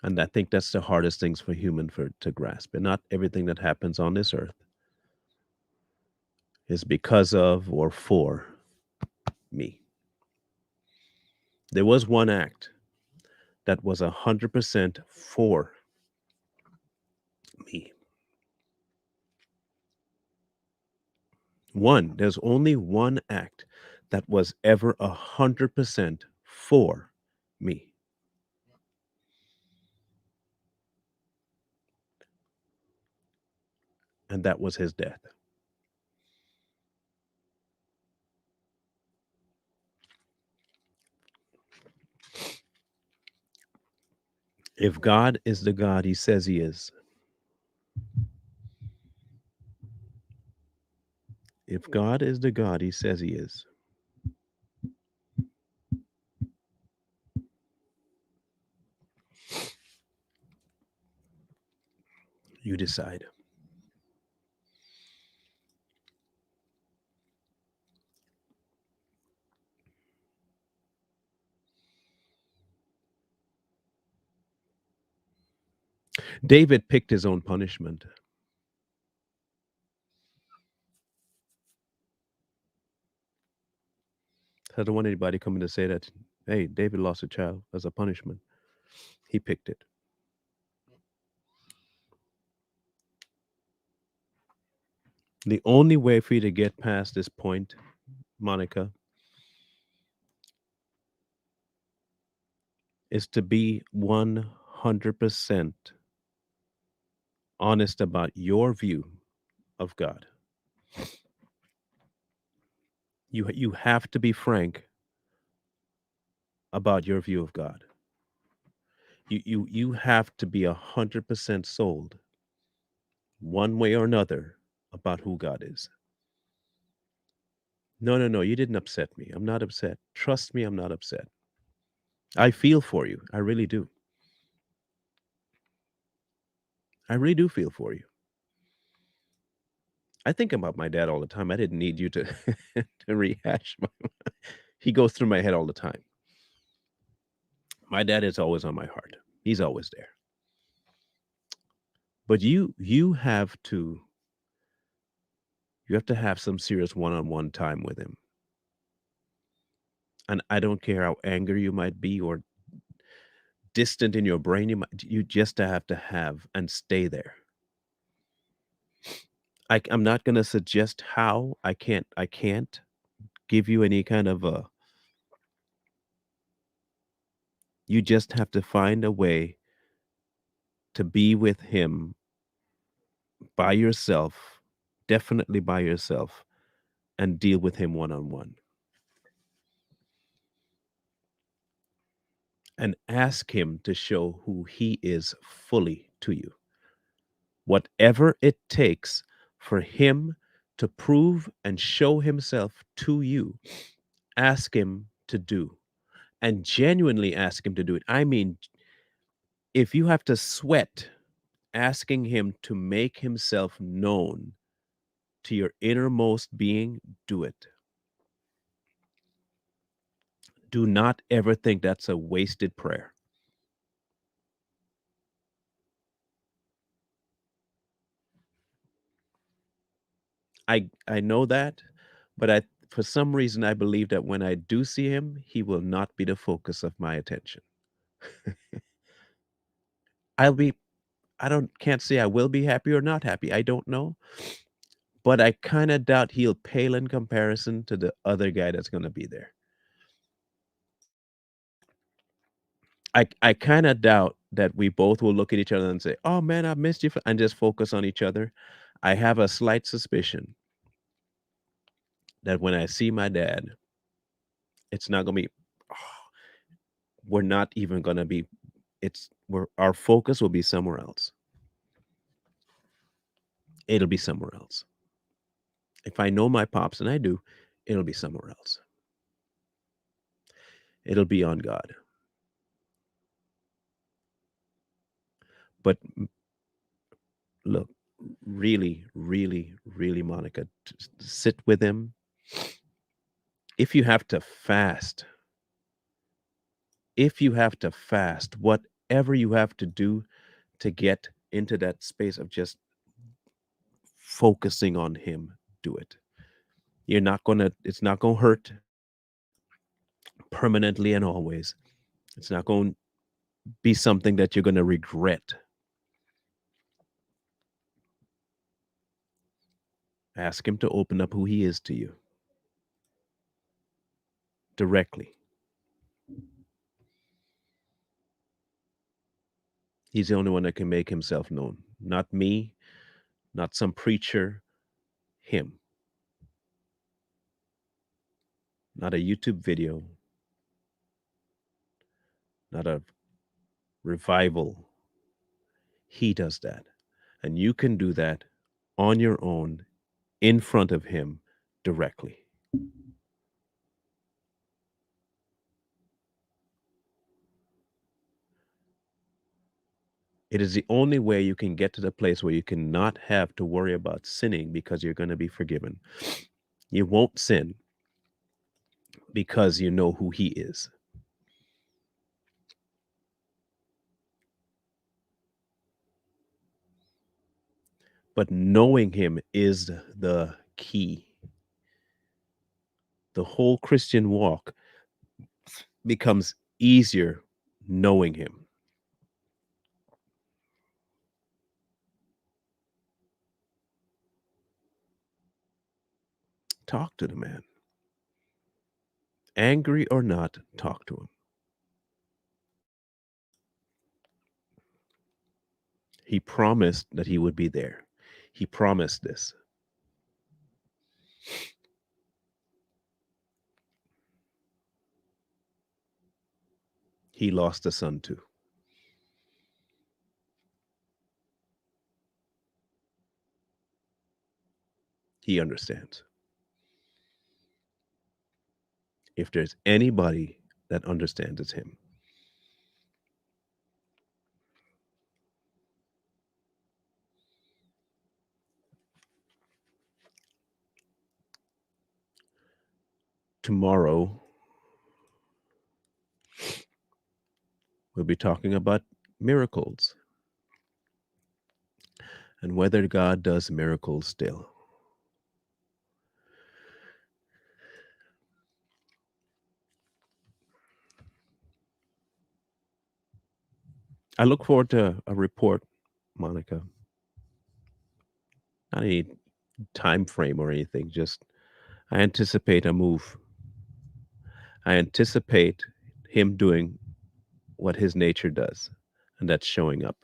And I think that's the hardest things for human for to grasp. And not everything that happens on this earth is because of or for me. There was one act that was 100% for me. There's only one act that was ever 100% for me. And that was his death. If God is the God he says he is, if God is the God he says he is, you decide. David picked his own punishment. I don't want anybody coming to say that, hey, David lost a child as a punishment. He picked it. The only way for you to get past this point, Monica, is to be 100% honest about your view of God. You have to be frank about your view of God. You have to be 100% sold one way or another about who God is. No, no, no, you didn't upset me. I'm not upset. Trust me, I'm not upset. I feel for you. I really do. I really do feel for you. I think about my dad all the time. I didn't need you to to rehash my he goes through my head all the time. My dad is always on my heart. He's always there. But you have to have some serious one-on-one time with him. And I don't care how angry you might be or distant in your brain you just have to have and stay there. I'm not going to suggest how. I can't give you any kind of a you just have to find a way to be with him by yourself, definitely by yourself, and deal with him one on one. And ask him to show who he is fully to you. Whatever it takes for him to prove and show himself to you, ask him to do. and genuinely ask him to do it. I mean, if you have to sweat asking him to make himself known to your innermost being, do it. Do not ever think that's a wasted prayer. I know that, but I for some reason I believe that when I do see him, he will not be the focus of my attention. I'll be I don't can't say I will be happy or not happy. I don't know, but I kind of doubt he'll pale in comparison to the other guy that's going to be there. I kind of doubt that we both will look at each other and say, "Oh man, I missed you," and just focus on each other. I have a slight suspicion that when I see my dad, it's not going to be we're not even going to be we're our focus will be somewhere else. It'll be somewhere else. If I know my pops, and I do, it'll be somewhere else. It'll be on God. But look, really, really, really, Monica, sit with him. If you have to fast, whatever you have to do to get into that space of just focusing on him, do it. It's not gonna hurt permanently and always. It's not going to be something that you're going to regret. Ask him to open up who he is to you directly. He's the only one that can make himself known. Not me, not some preacher, him. Not a YouTube video, not a revival. He does that. And you can do that on your own in front of him directly. It is the only way you can get to the place where you cannot have to worry about sinning because you're going to be forgiven. You won't sin because you know who he is. But knowing him is the key. The whole Christian walk becomes easier knowing him. Talk to the man. Angry or not, talk to him. He promised that he would be there. He promised this. He lost a son too. He understands. If there's anybody that understands, it's him. Tomorrow, we'll be talking about miracles and whether God does miracles still. I look forward to a report, Monica. Not any time frame or anything, just I anticipate a move. I anticipate him doing what his nature does, and that's showing up.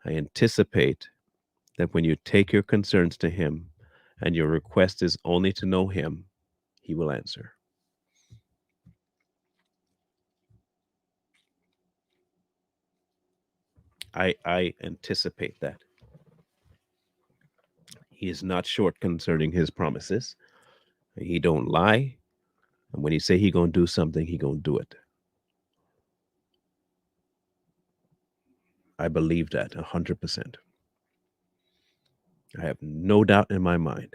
I anticipate that when you take your concerns to him and your request is only to know him, he will answer. I anticipate that. He is not short concerning his promises. He don't lie. And when he say he gonna do something, he gonna do it. I believe that 100%. I have no doubt in my mind.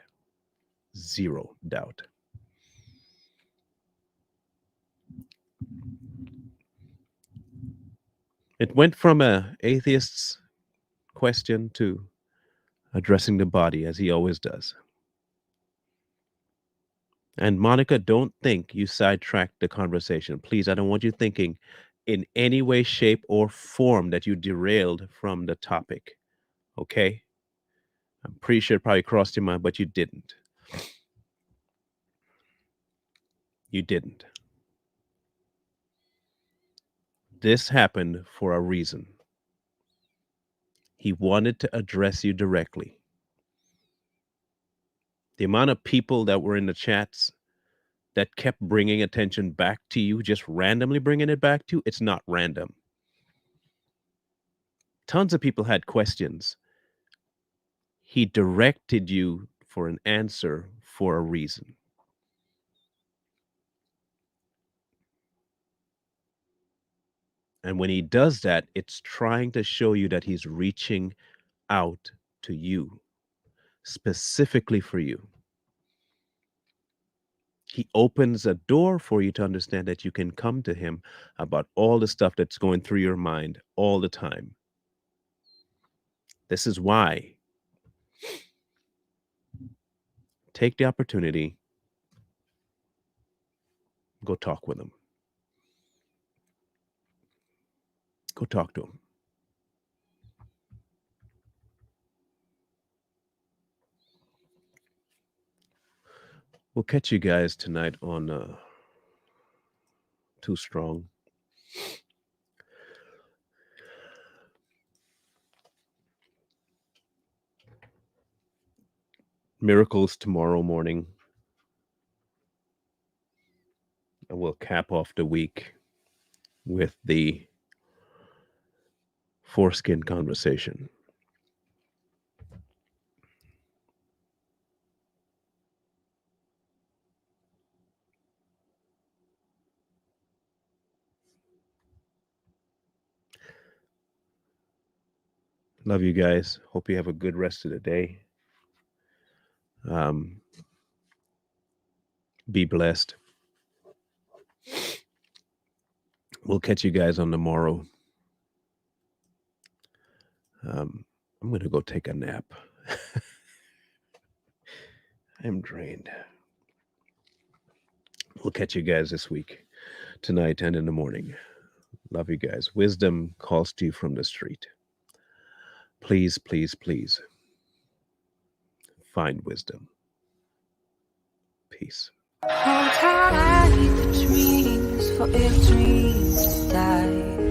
Zero doubt. It went from a atheist's question to addressing the body as he always does. And Monica, don't think you sidetracked the conversation. Please, I don't want you thinking in any way, shape, or form that you derailed from the topic. Okay? I'm pretty sure it probably crossed your mind, but you didn't. You didn't. This happened for a reason. He wanted to address you directly. The amount of people that were in the chats that kept bringing attention back to you, just randomly bringing it back to you, it's not random. Tons of people had questions. He directed you for an answer for a reason. And when he does that, it's trying to show you that he's reaching out to you, specifically for you. He opens a door for you to understand that you can come to him about all the stuff that's going through your mind all the time. This is why. Take the opportunity, go talk with him. Go talk to him. We'll catch you guys tonight on Too Strong. Miracles tomorrow morning. And we'll cap off the week with the foreskin conversation. Love you guys. Hope you have a good rest of the day. Be blessed. We'll catch you guys on the morrow. I'm going to go take a nap. I'm drained. We'll catch you guys this week, tonight and in the morning. Love you guys. Wisdom calls to you from the street. Please, please, please find wisdom. Peace. Hold tight the dreams, for if dreams die,